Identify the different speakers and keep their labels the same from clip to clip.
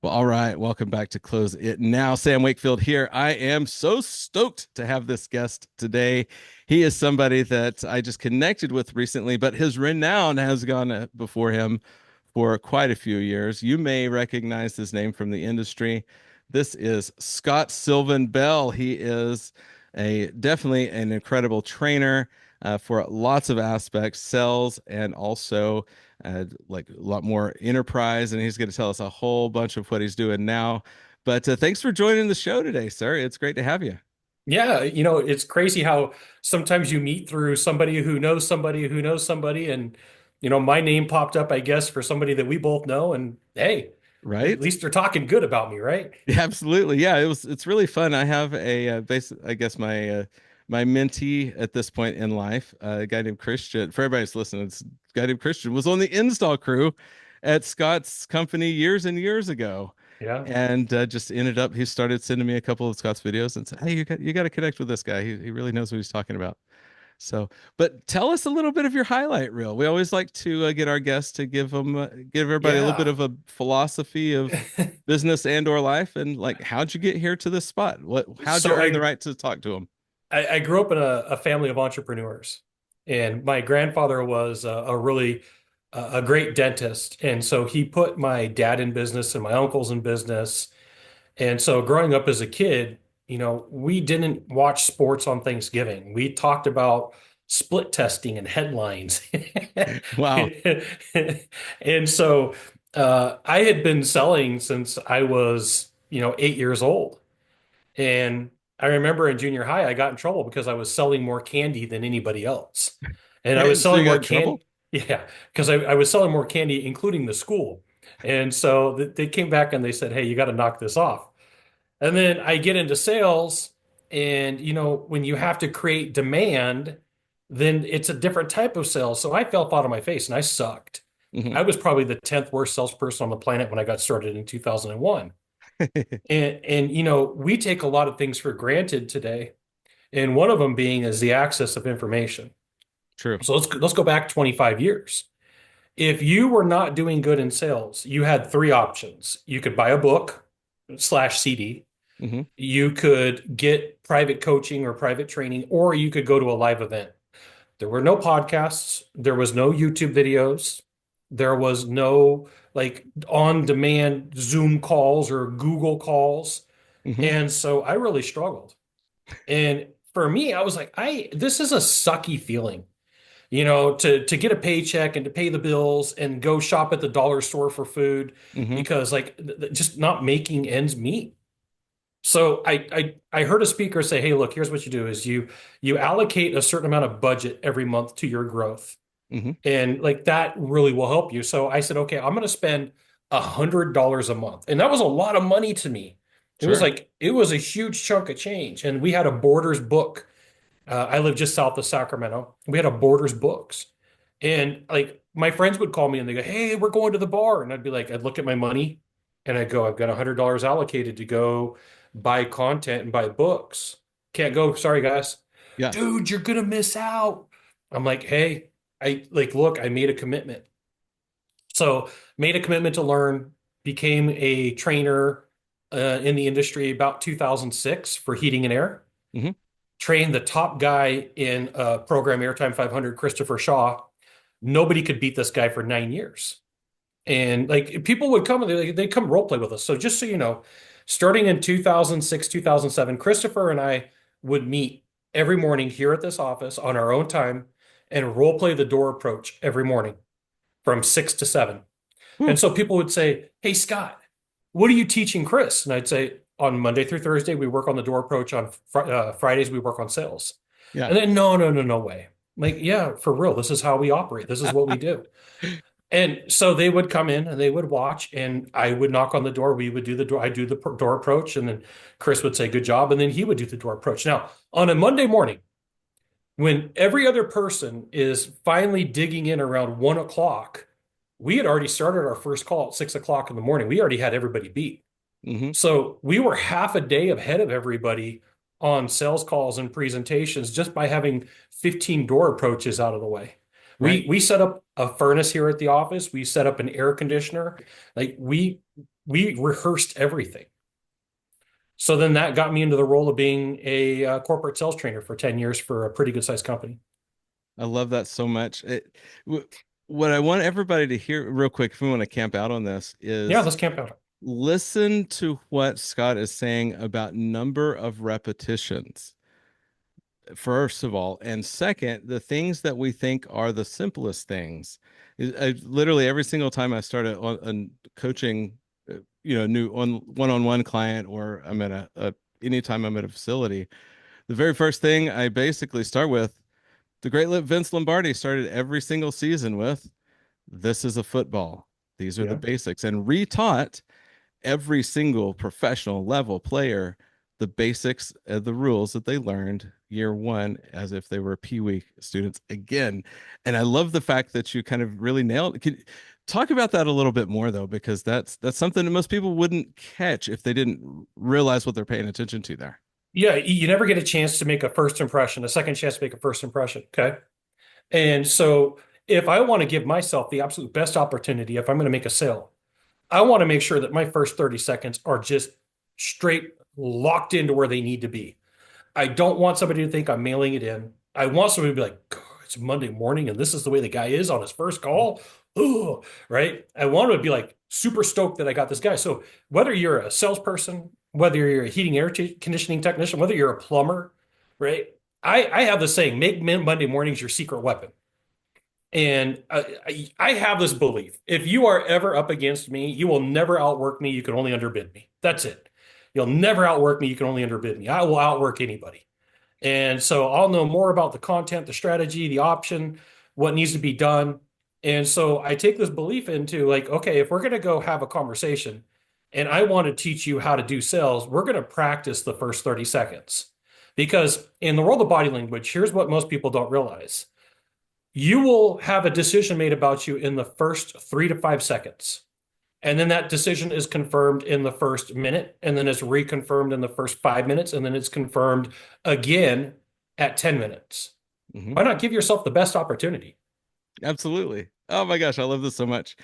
Speaker 1: Well, all right. Welcome back to Close It Now. Sam Wakefield here. I am so stoked to have this guest today. He is somebody that I just connected with recently, but his renown has gone before him for quite a few years. You may recognize his name from the industry. This is Scott Sylvan Bell. He is a definitely an incredible trainer for lots of aspects, sales, and also like a lot more enterprise. And he's going to tell us a whole bunch of what he's doing now. But thanks for joining the show today, sir. It's great to have you.
Speaker 2: Yeah, it's crazy how sometimes you meet through somebody who knows somebody who knows somebody, and my name popped up, I guess, for somebody that we both know, and hey, at
Speaker 1: Right?
Speaker 2: least they're talking good about me, right?
Speaker 1: Yeah, absolutely. Yeah, it's really fun. I have a I guess my mentee at this point in life, a guy named Christian. For everybody that's listening, it's a guy named Christian was on the install crew at Scott's company years and years ago,
Speaker 2: Yeah.
Speaker 1: and just ended up he started sending me a couple of Scott's videos and said, "Hey, you got to connect with this guy. He really knows what he's talking about." So, but tell us a little bit of your highlight reel. We always like to get our guests to give everybody a little bit
Speaker 2: Yeah.
Speaker 1: of a philosophy of business and or life, and like how'd you get here to this spot? How'd you
Speaker 2: So
Speaker 1: earn the
Speaker 2: I
Speaker 1: right to talk to them?
Speaker 2: I grew up in a family of entrepreneurs, and my grandfather was a really a great dentist, and so he put my dad in business and my uncles in business. And so growing up as a kid, we didn't watch sports on Thanksgiving. We talked about split testing and headlines.
Speaker 1: Wow.
Speaker 2: And so I had been selling since I was, 8 years old. And I remember in junior high, I got in trouble because I was selling more candy than anybody else. And I was
Speaker 1: So you
Speaker 2: selling
Speaker 1: got
Speaker 2: more
Speaker 1: in trouble?
Speaker 2: candy. Yeah, because I was selling more candy, including the school. And so they came back and they said, hey, you got to knock this off. And then I get into sales, and when you have to create demand, then it's a different type of sales. So I fell flat on my face and I sucked.
Speaker 1: Hmm.
Speaker 2: I was probably the 10th worst salesperson on the planet when I got started in 2001. And we take a lot of things for granted today. And one of them being is the access of information.
Speaker 1: True.
Speaker 2: So let's go back 25 years. If you were not doing good in sales, you had three options. You could buy a book slash CD.
Speaker 1: Hmm.
Speaker 2: You could get private coaching or private training, or you could go to a live event. There were no podcasts, there was no YouTube videos, there was no like on demand Zoom calls or Google calls.
Speaker 1: Hmm.
Speaker 2: And so I really struggled. And for me, I was like, this is a sucky feeling, to get a paycheck and to pay the bills and go shop at the dollar store for food
Speaker 1: Hmm.
Speaker 2: because like just not making ends meet. So I heard a speaker say, "Hey, look, here's what you do: is you allocate a certain amount of budget every month to your growth,
Speaker 1: Hmm.
Speaker 2: and like that really will help you." So I said, "Okay, I'm going to spend $100 a month," and that was a lot of money to me.
Speaker 1: Sure.
Speaker 2: It was a huge chunk of change, and we had a Borders book. I live just south of Sacramento. We had a Borders books, and like my friends would call me and they go, "Hey, we're going to the bar," and I'd be like, I'd look at my money, and I'd go, "I've got $100 allocated to go buy content and buy books. Can't go. Sorry, guys."
Speaker 1: Yeah.
Speaker 2: Dude, you're gonna miss out. I'm like, hey, look, I made a commitment. So made a commitment to learn, became a trainer in the industry about 2006 for heating and air.
Speaker 1: Hmm.
Speaker 2: Trained the top guy in program Airtime 500, Christopher Shaw. Nobody could beat this guy for 9 years. And like people would come and they come role play with us. So just so you know, starting in 2006, 2007, Christopher and I would meet every morning here at this office on our own time and role play the door approach every morning from 6 to 7.
Speaker 1: Whew.
Speaker 2: And so people would say, "Hey, Scott, what are you teaching Chris?" And I'd say, "On Monday through Thursday, we work on the door approach. On Fridays, we work on sales."
Speaker 1: Yeah.
Speaker 2: And then, no, no, no, no way. Like, yeah, for real. This is how we operate. This is what we do. And so they would come in and they would watch, and I would knock on the door. We would do the door. I do the door approach, and then Chris would say, "Good job," and then he would do the door approach. Now, on a Monday morning, when every other person is finally digging in around 1 o'clock, we had already started our first call at 6 o'clock in the morning. We already had everybody beat.
Speaker 1: Hmm.
Speaker 2: So we were half a day ahead of everybody on sales calls and presentations just by having 15 door approaches out of the way.
Speaker 1: Right.
Speaker 2: We set up a furnace here at the office. We set up an air conditioner. Like we rehearsed everything. So then that got me into the role of being a corporate sales trainer for 10 years for a pretty good sized company.
Speaker 1: I love that so much. What I want everybody to hear real quick, if we want to camp out on this,
Speaker 2: Yeah,
Speaker 1: is
Speaker 2: let's camp out.
Speaker 1: listen to what Scott is saying about number of repetitions, first of all. And second, the things that we think are the simplest things. Literally every single time I start a coaching, new one-on-one client, or I'm at anytime I'm at a facility, the very first thing I basically start with, the great Vince Lombardi started every single season with, this is a football. These are the
Speaker 2: Yeah.
Speaker 1: basics, and retaught every single professional level player the basics of the rules that they learned year one as if they were pee-wee students again. And I love the fact that you kind of really nailed it. Could talk about that a little bit more though, because that's something that most people wouldn't catch if they didn't realize what they're paying attention to there.
Speaker 2: Yeah, you never get a chance to make a first impression, a second chance to make a first impression. Okay. And so if I want to give myself the absolute best opportunity, if I'm going to make a sale, I want to make sure that my first 30 seconds are just straight locked into where they need to be. I don't want somebody to think I'm mailing it in. I want somebody to be like, "God, it's Monday morning and this is the way the guy is on his first call." Ooh, right? I want to be like super stoked that I got this guy. So whether you're a salesperson, whether you're a heating air conditioning technician, whether you're a plumber, right? I have the saying, make Monday mornings your secret weapon. And I have this belief. If you are ever up against me, you will never outwork me. You can only underbid me. That's it. You'll never outwork me. You can only underbid me. I will outwork anybody. And so I'll know more about the content, the strategy, the option, what needs to be done. And so I take this belief into like, okay, if we're going to go have a conversation and I want to teach you how to do sales, we're going to practice the first 30 seconds. Because in the world of body language, here's what most people don't realize. You will have a decision made about you in the first 3 to 5 seconds. And then that decision is confirmed in the first minute, and then it's reconfirmed in the first 5 minutes, and then it's confirmed again at 10 minutes.
Speaker 1: Mm-hmm.
Speaker 2: Why not give yourself the best opportunity?
Speaker 1: Absolutely. Oh my gosh, I love this so much.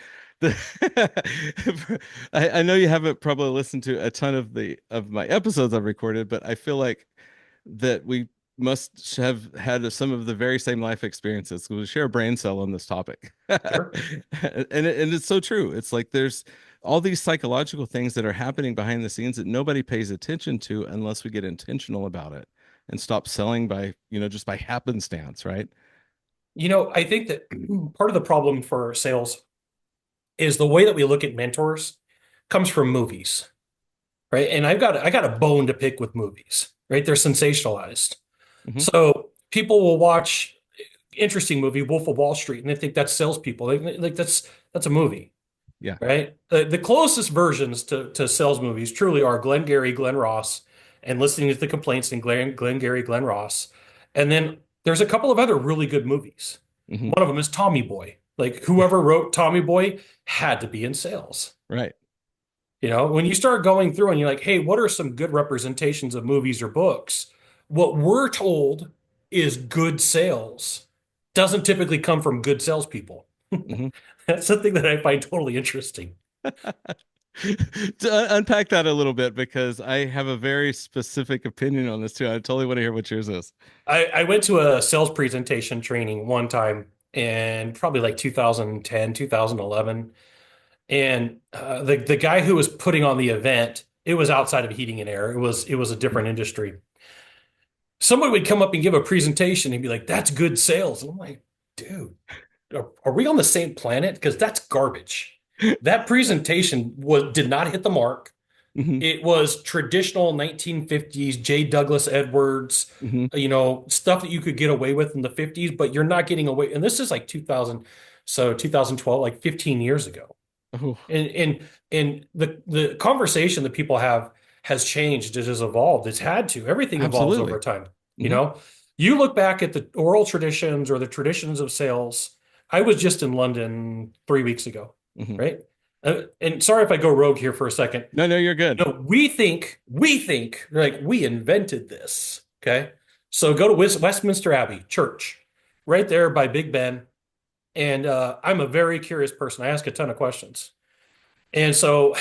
Speaker 1: I know you haven't probably listened to a ton of my episodes I've recorded, but I feel like that we must have had some of the very same life experiences. We share a brain cell on this topic.
Speaker 2: Sure.
Speaker 1: And it's so true. It's like there's all these psychological things that are happening behind the scenes that nobody pays attention to unless we get intentional about it and stop selling by, just by happenstance, right?
Speaker 2: I think that part of the problem for sales is the way that we look at mentors comes from movies, right? And I got a bone to pick with movies, right? They're sensationalized.
Speaker 1: Hmm.
Speaker 2: So people will watch interesting movie, Wolf of Wall Street, and they think that's salespeople. Like that's a movie,
Speaker 1: Yeah.
Speaker 2: right? The closest versions to sales movies truly are Glenn Gary, Glenn Ross, and listening to the complaints in Glenn Gary, Glenn Ross. And then there's a couple of other really good movies.
Speaker 1: Hmm.
Speaker 2: One of them is Tommy Boy. Like whoever wrote Tommy Boy had to be in sales.
Speaker 1: Right.
Speaker 2: When you start going through and you're like, hey, what are some good representations of movies or books? What we're told is good sales doesn't typically come from good salespeople.
Speaker 1: Hmm.
Speaker 2: That's something that I find totally interesting.
Speaker 1: To unpack that a little bit, because I have a very specific opinion on this too. I totally want to hear what yours is.
Speaker 2: I went to a sales presentation training one time in probably like 2010, 2011. And the guy who was putting on the event, it was outside of heating and air. It was a different industry. Somebody would come up and give a presentation and be like, "That's good sales." And I'm like, "Dude, are we on the same planet? Because that's garbage." That presentation did not hit the mark.
Speaker 1: Hmm.
Speaker 2: It was traditional 1950s J. Douglas Edwards,
Speaker 1: Hmm.
Speaker 2: stuff that you could get away with in the 50s, but you're not getting away. And this is like 2000, so 2012, like 15 years ago.
Speaker 1: Oh,
Speaker 2: And the conversation that people have has changed. It has evolved. It's had to. Everything evolves over
Speaker 1: absolutely.
Speaker 2: time. You
Speaker 1: Hmm.
Speaker 2: know, you look back at the oral traditions or the traditions of sales. I was just in London 3 weeks ago,
Speaker 1: Hmm.
Speaker 2: right? And sorry if I go rogue here for a second.
Speaker 1: No, no, you're good.
Speaker 2: We think like we invented this. Okay. So go to Westminster Abbey Church, right there by Big Ben. And I'm a very curious person. I ask a ton of questions. And so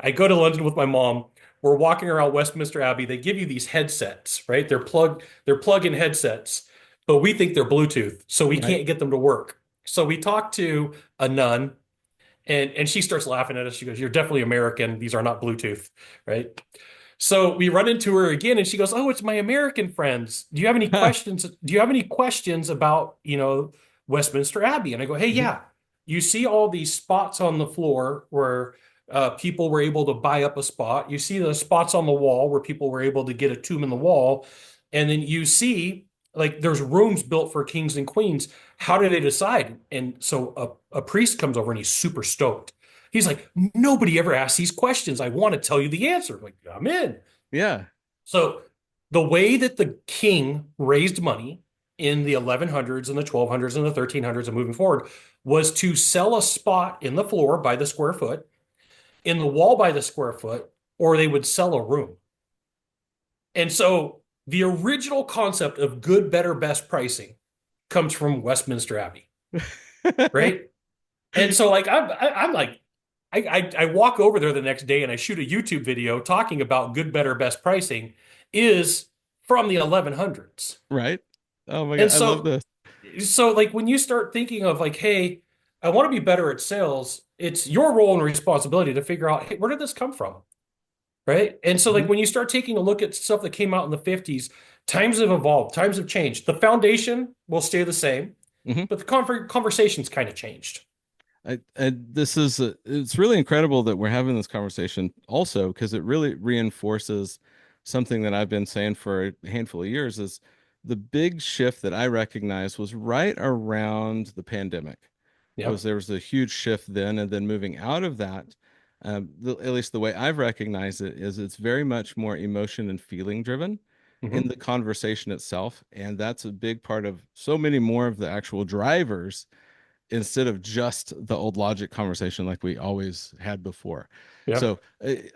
Speaker 2: I go to London with my mom. We're walking around Westminster Abbey. They give you these headsets, right? They're plug-in headsets, but we think they're Bluetooth, so we
Speaker 1: Right.
Speaker 2: can't get them to work. So we talk to a nun, and she starts laughing at us. She goes, "You're definitely American. These are not Bluetooth, right?" So we run into her again, and she goes, "Oh, it's my American friends. Do you have any
Speaker 1: Huh.
Speaker 2: questions? Do you have any questions about, Westminster Abbey?" And I go, "Hey,
Speaker 1: Mhm.
Speaker 2: yeah. You see all these spots on the floor where people were able to buy up a spot. You see the spots on the wall where people were able to get a tomb in the wall, and then you see like there's rooms built for kings and queens. How do they decide?" And so a priest comes over and he's super stoked. He's like, "Nobody ever asks these questions. I want to tell you the answer." I'm like, I'm in.
Speaker 1: Yeah.
Speaker 2: So the way that the king raised money in the 1100s and the 1200s and the 1300s and moving forward was to sell a spot in the floor by the square foot, in the wall by the square foot, or they would sell a room. And so the original concept of good, better, best pricing comes from Westminster Abbey, right? And so like I'm like I walk over there the next day and I shoot a YouTube video talking about good, better, best pricing is from the 1100s.
Speaker 1: Right. Oh my God.
Speaker 2: And
Speaker 1: I love
Speaker 2: so
Speaker 1: this.
Speaker 2: like when you start thinking of like, hey, I want to be better at sales, it's your role and responsibility to figure out, hey, where did this come from? Right? And so like
Speaker 1: Mhm.
Speaker 2: when you start taking a look at stuff that came out in the 50s, times have evolved, times have changed. The foundation will stay the same,
Speaker 1: Mhm.
Speaker 2: but the conversation's kind of changed.
Speaker 1: This is it's really incredible that we're having this conversation also because it really reinforces something that I've been saying for a handful of years is the big shift that I recognize was right around the pandemic.
Speaker 2: Yep.
Speaker 1: There was a huge shift then, and then moving out of that, at least the way I've recognized it is it's very much more emotion and feeling driven in
Speaker 2: Hmm.
Speaker 1: the conversation itself, and that's a big part of so many more of the actual drivers instead of just the old logic conversation like we always had before.
Speaker 2: Yep.
Speaker 1: So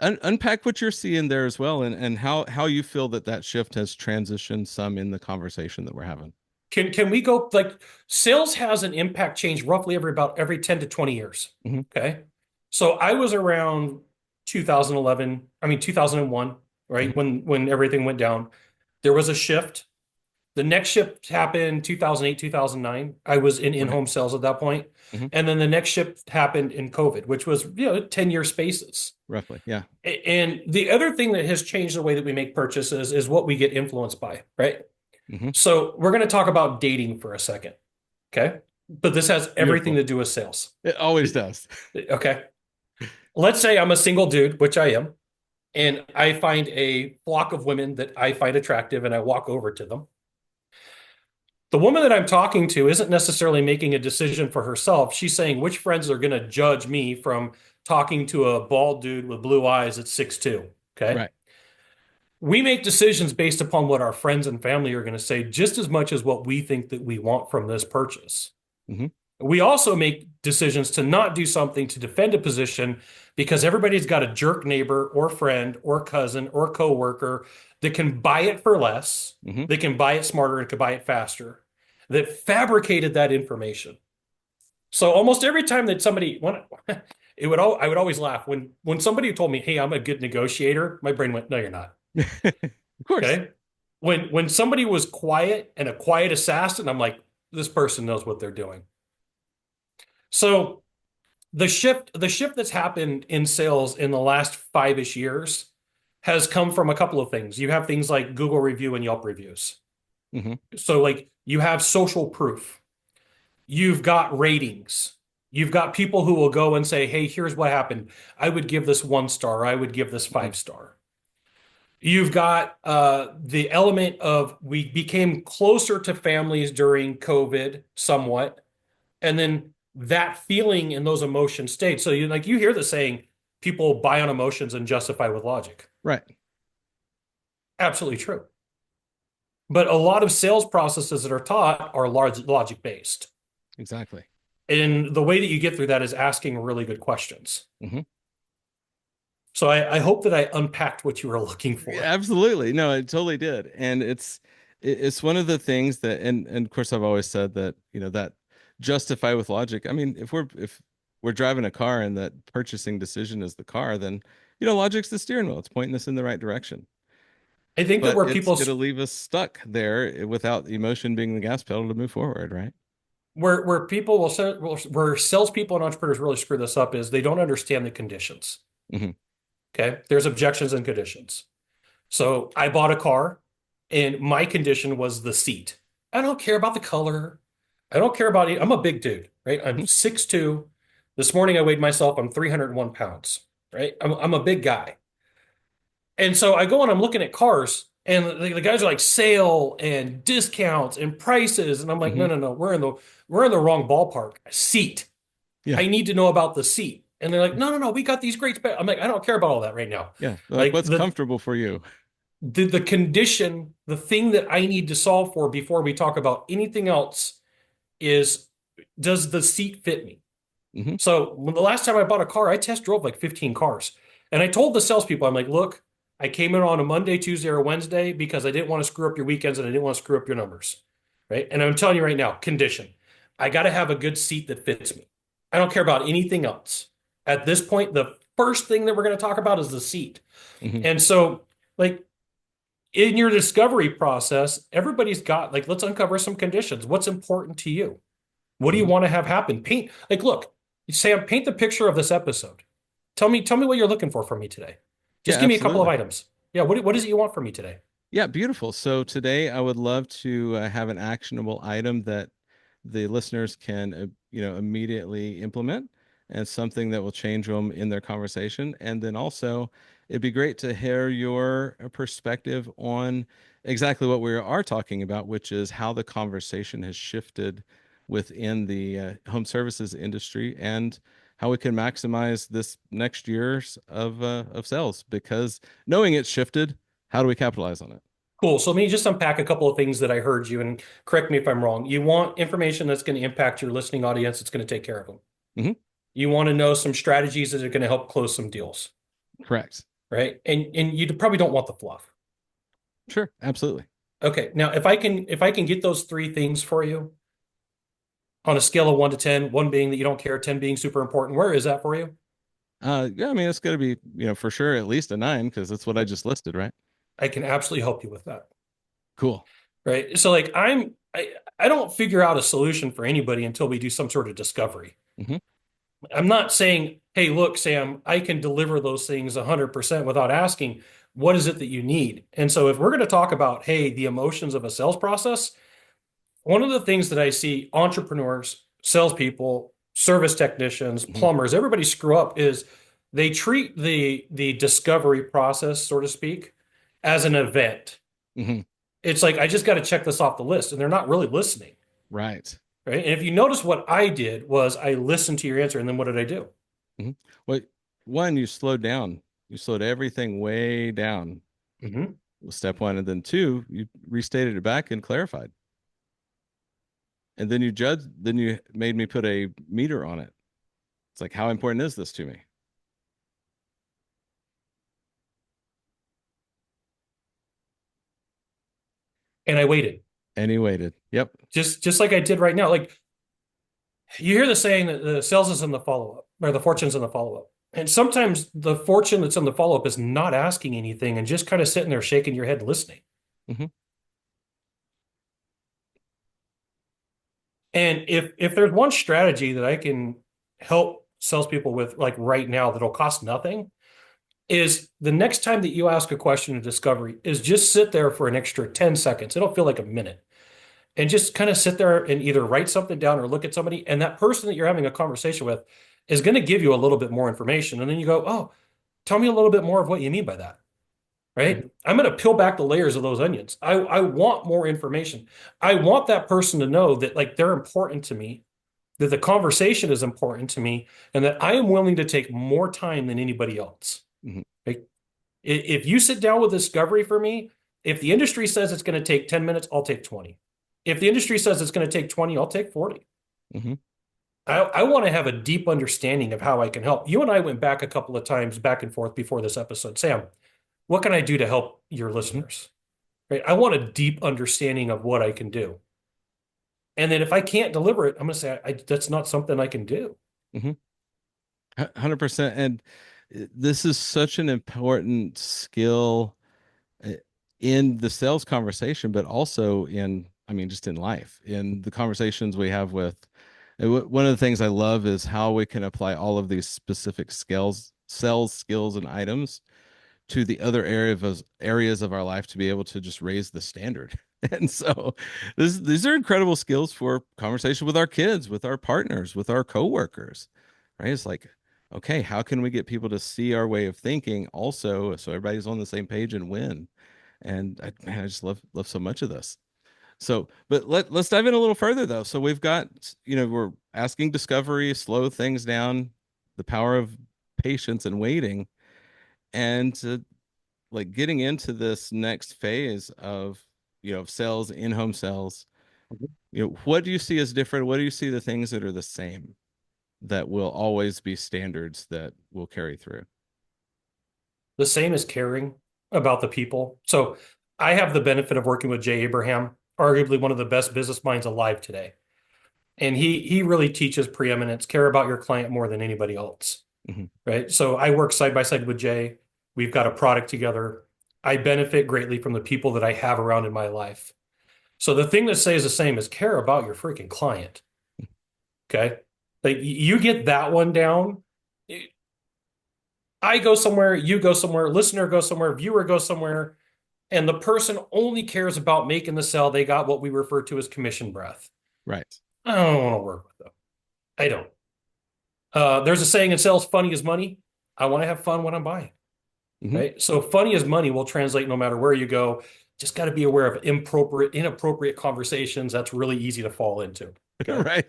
Speaker 1: unpack what you're seeing there as well, and how you feel that that shift has transitioned some in the conversation that we're having.
Speaker 2: Can we go like sales has an impact change roughly every 10 to 20 years.
Speaker 1: Hmm.
Speaker 2: Okay. So I was around 2011, I mean 2001, right?
Speaker 1: Hmm.
Speaker 2: When everything went down. There was a shift. The next shift happened 2008, 2009. I was in
Speaker 1: Right.
Speaker 2: in-home sales at that point.
Speaker 1: Hmm.
Speaker 2: And then the next shift happened in COVID, which was, 10-year spaces.
Speaker 1: Roughly. Yeah.
Speaker 2: And the other thing that has changed the way that we make purchases is what we get influenced by, right?
Speaker 1: Hmm.
Speaker 2: So we're going to talk about dating for a second. Okay. But this has everything
Speaker 1: Beautiful.
Speaker 2: to do with sales.
Speaker 1: It always does.
Speaker 2: Okay. Let's say I'm a single dude, which I am, and I find a flock of women that I find attractive and I walk over to them. The woman that I'm talking to isn't necessarily making a decision for herself. She's saying which friends are going to judge me from talking to a bald dude with blue eyes at 6'2". Okay.
Speaker 1: Right.
Speaker 2: We make decisions based upon what our friends and family are going to say just as much as what we think that we want from this purchase.
Speaker 1: Hmm.
Speaker 2: We also make decisions to not do something to defend a position because everybody's got a jerk neighbor or friend or cousin or coworker that can buy it for less,
Speaker 1: Hmm.
Speaker 2: they can buy it smarter and can buy it faster, that fabricated that information. So almost every time that somebody when I would always laugh when somebody told me, "Hey, I'm a good negotiator," my brain went, "No, you're not."
Speaker 1: Of course.
Speaker 2: Okay? When somebody was quiet and a quiet assassin, I'm like, this person knows what they're doing. So the shift that's happened in sales in the last 5-ish years has come from a couple of things. You have things like Google review and Yelp reviews.
Speaker 1: Hmm.
Speaker 2: So like you have social proof. You've got ratings. You've got people who will go and say, "Hey, here's what happened. I would give this 1 star. I would give this
Speaker 1: Hmm.
Speaker 2: 5 star." You've got the element of we became closer to families during COVID somewhat, and then that feeling and those emotions stayed. So you hear the saying, people buy on emotions and justify with logic.
Speaker 1: Right.
Speaker 2: Absolutely true. But a lot of sales processes that are taught are large logic based.
Speaker 1: Exactly.
Speaker 2: And the way that you get through that is asking really good questions.
Speaker 1: Hmm.
Speaker 2: So I hope that I unpacked what you were looking
Speaker 1: Yeah,
Speaker 2: for.
Speaker 1: absolutely. No, it totally did. And it's one of the things that and of course I've always said that, that justify with logic. I mean, if we're driving a car and that purchasing decision is the car, then logic's the steering wheel. It's pointing us in the right direction.
Speaker 2: I think that
Speaker 1: But
Speaker 2: where
Speaker 1: it's
Speaker 2: people
Speaker 1: going to leave us stuck there without emotion being the gas pedal to move forward, right?
Speaker 2: where people will say, where salespeople and entrepreneurs really screw this up is they don't understand the conditions.
Speaker 1: Hmm.
Speaker 2: Okay, there's objections and conditions. So I bought a car, and my condition was the seat. I don't care about the color. I don't care about it. I'm a big dude, right? I'm
Speaker 1: Hmm.
Speaker 2: 6'2". This morning I weighed myself. I'm 301 pounds, right? I'm a big guy. And so I go and I'm looking at cars, and the guys are like sale and discounts and prices, and I'm like, no,
Speaker 1: Hmm.
Speaker 2: no, no, we're in the wrong ballpark. Seat.
Speaker 1: Yeah.
Speaker 2: I need to know about the seat. And they're like, no, no, no, we got these great. I'm like, I don't care about all that right now.
Speaker 1: Yeah. Like,
Speaker 2: Like
Speaker 1: what's comfortable for you?
Speaker 2: the condition, the thing that I need to solve for before we talk about anything else is, does the seat fit me?
Speaker 1: Hmm.
Speaker 2: So when the last time I bought a car, I test drove like 15 cars. And I told the salespeople, I'm like, look, I came in on a Monday, Tuesday, or Wednesday because I didn't want to screw up your weekends and I didn't want to screw up your numbers. Right. And I'm telling you right now, condition. I got to have a good seat that fits me. I don't care about anything else. At this point, the first thing that we're going to talk about is the seat.
Speaker 1: Hmm.
Speaker 2: And so, like, in your discovery process, everybody's got, like, let's uncover some conditions. What's important to you? What do you
Speaker 1: Hmm.
Speaker 2: want to have happen? Paint, like, look, Sam, paint the picture of this episode. Tell me what you're looking for from me today.
Speaker 1: Yeah,
Speaker 2: Just give me a couple of
Speaker 1: absolutely.
Speaker 2: items. Yeah, what is it you want from me today?
Speaker 1: Yeah, beautiful. So today I would love to have an actionable item that the listeners can, immediately implement and something that will change them in their conversation. And then also, it'd be great to hear your perspective on exactly what we are talking about, which is how the conversation has shifted within the home services industry and how we can maximize this next year's of sales. Because knowing it's shifted, how do we capitalize on it?
Speaker 2: Cool. So let me just unpack a couple of things that I heard you, and correct me if I'm wrong. You want information that's going to impact your listening audience. It's going to take care of them.
Speaker 1: Hmm.
Speaker 2: You want to know some strategies that are going to help close some deals,
Speaker 1: Correct.
Speaker 2: right? And you probably don't want the fluff.
Speaker 1: Sure. Absolutely.
Speaker 2: Okay. Now, if I can get those three things for you on a scale of 1 to 10, one being that you don't care, 10 being super important, where is that for you?
Speaker 1: Yeah, I mean, it's going to be, for sure at least a nine because that's what I just listed, right?
Speaker 2: I can absolutely help you with that.
Speaker 1: Cool.
Speaker 2: Right. So like I don't figure out a solution for anybody until we do some sort of discovery.
Speaker 1: Hmm.
Speaker 2: I'm not saying, hey, look, Sam, I can deliver those things 100% without asking, what is it that you need? And so if we're going to talk about, hey, the emotions of a sales process, one of the things that I see entrepreneurs, salespeople, service technicians,
Speaker 1: Hmm.
Speaker 2: plumbers, everybody screw up is they treat the discovery process, so to speak, as an event.
Speaker 1: Hmm.
Speaker 2: It's like, I just got to check this off the list, and they're not really listening.
Speaker 1: Right.
Speaker 2: Right. And if you notice what I did was I listened to your answer, and then what did I do?
Speaker 1: Hmm. Well, one, you slowed down. You slowed everything way down.
Speaker 2: Hmm.
Speaker 1: Was step one. And then two, you restated it back and clarified. And then then you made me put a meter on it. It's like, how important is this to me?
Speaker 2: And I waited,
Speaker 1: And he waited. Yep.
Speaker 2: just like I did right now. Like, you hear the saying that the sales is in the follow-up, or the fortune's in the follow-up. And sometimes the fortune that's in the follow-up is not asking anything and just kind of sitting there shaking your head listening.
Speaker 1: Hmm.
Speaker 2: And if there's one strategy that I can help salespeople with, like right now, that'll cost nothing, is the next time that you ask a question in discovery is just sit there for an extra 10 seconds. It'll feel like a minute. And just kind of sit there and either write something down or look at somebody. And that person that you're having a conversation with is going to give you a little bit more information. And then you go, oh, tell me a little bit more of what you mean by that.
Speaker 1: Hmm.
Speaker 2: Right. I'm going to peel back the layers of those onions. I want more information. I want that person to know that, like, they're important to me, that the conversation is important to me, and that I am willing to take more time than anybody else.
Speaker 1: Hmm.
Speaker 2: Like, if you sit down with discovery for me, if the industry says it's going to take 10 minutes, I'll take 20. If the industry says it's going to take 20, I'll take 40.
Speaker 1: Hmm.
Speaker 2: I want to have a deep understanding of how I can help. You and I went back a couple of times back and forth before this episode. Sam, what can I do to help your
Speaker 1: Hmm.
Speaker 2: listeners? Right? I want a deep understanding of what I can do. And then if I can't deliver it, I'm going to say that's not something I can do.
Speaker 1: Hmm. 100%. And this is such an important skill uh, in the sales conversation, but also in, I mean, just in life, in the conversations we have with. One of the things I love is how we can apply all of these specific skills, sales skills, and items to the other areas of our life to be able to just raise the standard. And so these are incredible skills for conversation with our kids, with our partners, with our coworkers, right? It's like, okay, how can we get people to see our way of thinking also so everybody's on the same page and win? And man, I just love so much of this. So, but let's dive in a little further though. So we've got, we're asking discovery, slow things down, the power of patience and waiting, and like getting into this next phase of sales, in-home sales. What do you see as different? What do you see the things that are the same that will always be standards that will carry through?
Speaker 2: The same as caring about the people. So I have the benefit of working with Jay Abraham, arguably one of the best business minds alive today. And he really teaches preeminence, care about your client more than anybody else.
Speaker 1: Mm-hmm.
Speaker 2: Right. So I work side by side with Jay. We've got a product together. I benefit greatly from the people that I have around in my life. So the thing that stays the same is care about your freaking client. Okay. Like you get that one down. I go somewhere, you go somewhere, listener goes somewhere, viewer goes somewhere, and the person only cares about making the sell. They got what we refer to as commission breath.
Speaker 1: Right.
Speaker 2: I don't want to work with them. I don't. There's a saying in sales, funny is money. I want to have fun when I'm buying.
Speaker 1: Mm-hmm.
Speaker 2: Right. So funny as money will translate no matter where you go. Just got to be aware of inappropriate conversations. That's really easy to fall into. Okay.
Speaker 1: Right.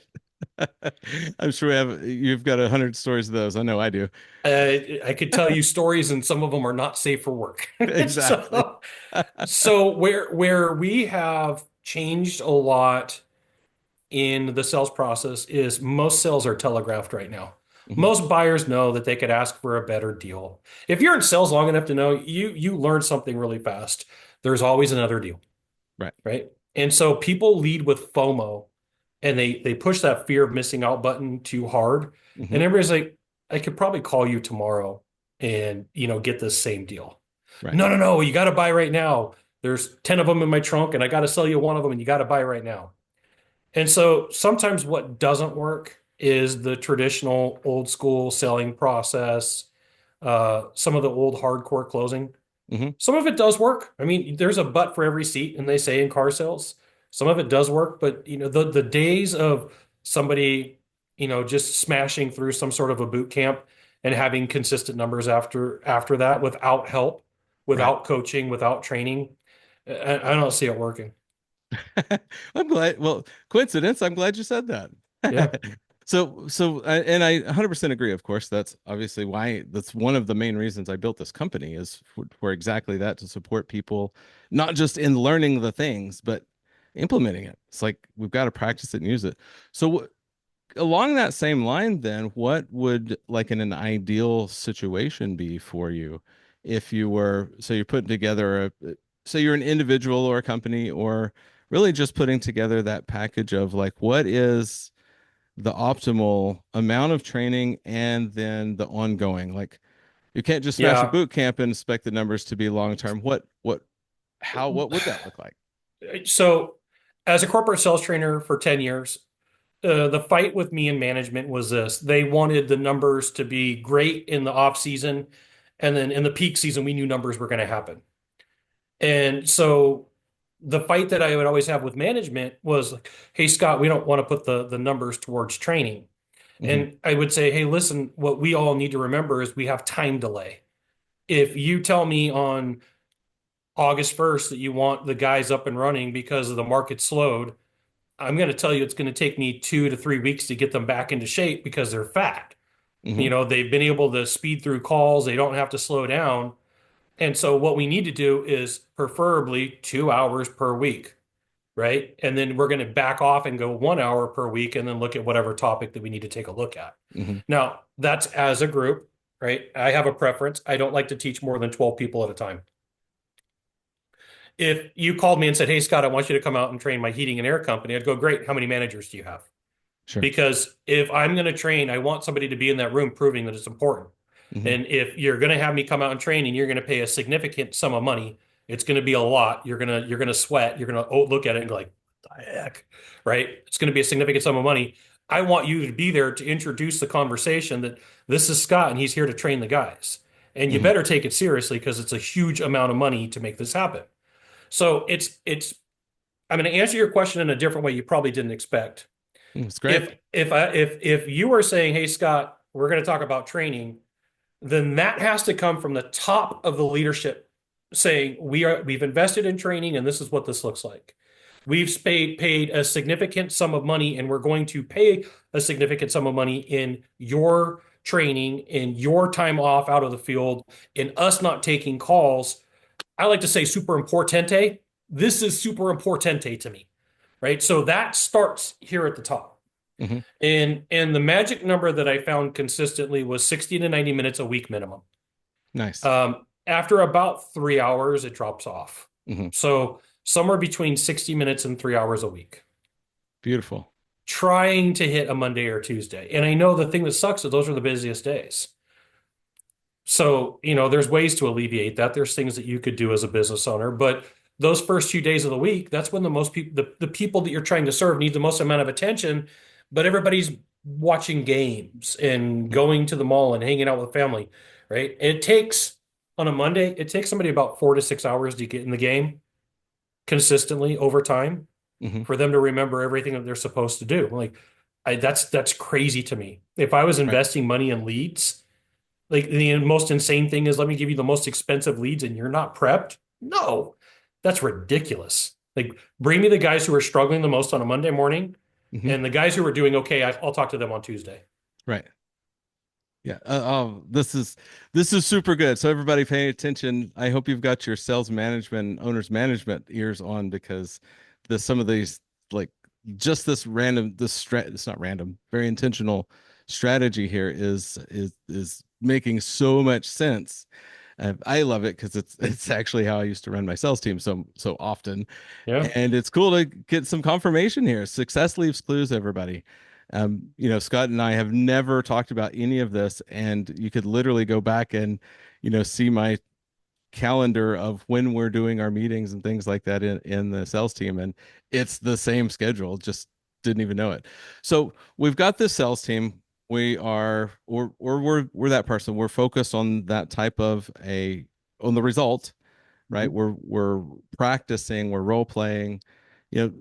Speaker 1: I'm sure you've got 100 stories of those. I know I do.
Speaker 2: I could tell you stories, and some of them are not safe for work.
Speaker 1: Exactly.
Speaker 2: So, so where we have changed a lot in the sales process is most sales are telegraphed right now.
Speaker 1: Mm-hmm.
Speaker 2: Most buyers know that they could ask for a better deal. If you're in sales long enough to know, you learn something really fast. There's always another deal,
Speaker 1: Right.
Speaker 2: right? And so people lead with FOMO, and they push that fear of missing out button too hard.
Speaker 1: Mm-hmm.
Speaker 2: And everybody's like, I could probably call you tomorrow and get this same deal.
Speaker 1: Right.
Speaker 2: No, no, no, you got to buy right now. There's 10 of them in my trunk, and I got to sell you one of them, and you got to buy right now. And so sometimes what doesn't work is the traditional old school selling process, some of the old hardcore closing.
Speaker 1: Mm-hmm.
Speaker 2: Some of it does work. I mean, there's a but for every seat, and they say in car sales. Some of it does work, but the days of somebody, just smashing through some sort of a boot camp and having consistent numbers after that without help,
Speaker 1: Right.
Speaker 2: without coaching, without training, I don't see it working.
Speaker 1: I'm glad. Well, coincidence. I'm glad you said that.
Speaker 2: Yeah.
Speaker 1: And I 100% agree. Of course, that's obviously why that's one of the main reasons I built this company is for exactly that, to support people, not just in learning the things, but implementing it. It's like we've got to practice it and use it. So along that same line, then, what would like in an ideal situation be for you if you were, so you're putting together so you're an individual or a company, or really just putting together that package of like, what is the optimal amount of training and then the ongoing, like you can't just smash a
Speaker 2: Yeah.
Speaker 1: boot camp and expect the numbers to be long term. What would that look like?
Speaker 2: So, as a corporate sales trainer for 10 years, the fight with me and management was this. They wanted the numbers to be great in the off season, and then in the peak season, we knew numbers were going to happen. And so the fight that I would always have with management was like, hey, Scott, we don't want to put the numbers towards training.
Speaker 1: Mm-hmm.
Speaker 2: And I would say, hey, listen, what we all need to remember is we have time delay. If you tell me on August 1st that you want the guys up and running because of the market slowed, I'm going to tell you it's going to take me 2 to 3 weeks to get them back into shape because they're fat.
Speaker 1: Mm-hmm.
Speaker 2: They've been able to speed through calls. They don't have to slow down. And so what we need to do is preferably 2 hours per week, right? And then we're going to back off and go 1 hour per week and then look at whatever topic that we need to take a look at.
Speaker 1: Mm-hmm.
Speaker 2: Now, that's as a group, right? I have a preference. I don't like to teach more than 12 people at a time. If you called me and said, hey, Scott, I want you to come out and train my heating and air company, I'd go, great. How many managers do you have?
Speaker 1: Sure.
Speaker 2: Because if I'm going to train, I want somebody to be in that room proving that it's important.
Speaker 1: Hmm.
Speaker 2: And if you're going to have me come out and train and you're going to pay a significant sum of money, it's going to be a lot. You're going to sweat. You're going to look at it and go like, what the heck, right? It's going to be a significant sum of money. I want you to be there to introduce the conversation that this is Scott and he's here to train the guys. And you
Speaker 1: Hmm.
Speaker 2: better take it seriously because it's a huge amount of money to make this happen. So it's I'm going to answer your question in a different way you probably didn't expect.
Speaker 1: It's great.
Speaker 2: If you are saying, "Hey Scott, we're going to talk about training," then that has to come from the top of the leadership saying, we've invested in training and this is what this looks like. We've paid a significant sum of money and we're going to pay a significant sum of money in your training, in your time off out of the field, in us not taking calls. I like to say super importante. This is super importante to me, right? So that starts here at the top.
Speaker 1: Hmm.
Speaker 2: And the magic number that I found consistently was 60 to 90 minutes a week minimum.
Speaker 1: Nice.
Speaker 2: After about 3 hours, it drops off.
Speaker 1: Hmm.
Speaker 2: So somewhere between 60 minutes and 3 hours a week.
Speaker 1: Beautiful.
Speaker 2: Trying to hit a Monday or Tuesday. And I know the thing that sucks is those are the busiest days. So, there's ways to alleviate that. There's things that you could do as a business owner, but those first few days of the week, that's when the most people, the people that you're trying to serve need the most amount of attention, but everybody's watching games and going to the mall and hanging out with family, right? It takes on a Monday, it takes somebody about 4 to 6 hours to get in the game consistently over time
Speaker 1: Hmm.
Speaker 2: for them to remember everything that they're supposed to do. Like, that's crazy to me. If I was
Speaker 1: Right.
Speaker 2: investing money in leads, like the most insane thing is let me give you the most expensive leads and you're not prepped. No, that's ridiculous. Like bring me the guys who are struggling the most on a Monday morning
Speaker 1: Hmm.
Speaker 2: and the guys who are doing okay, I'll talk to them on Tuesday.
Speaker 1: Right. Yeah. Oh, this is super good. So everybody paying attention. I hope you've got your sales management, owners management ears on because some of these like just this random it's not random, very intentional strategy here is making so much sense. I love it because it's actually how I used to run my sales team so often,
Speaker 2: Yeah.
Speaker 1: and it's cool to get some confirmation here. Success leaves clues, everybody. Scott and I have never talked about any of this, and you could literally go back and, see my calendar of when we're doing our meetings and things like that in the sales team, and it's the same schedule. Just didn't even know it. So we've got this sales team. We are, or we're that person. We're focused on that type of on the result, right?
Speaker 2: Mhm.
Speaker 1: We're practicing, we're role playing.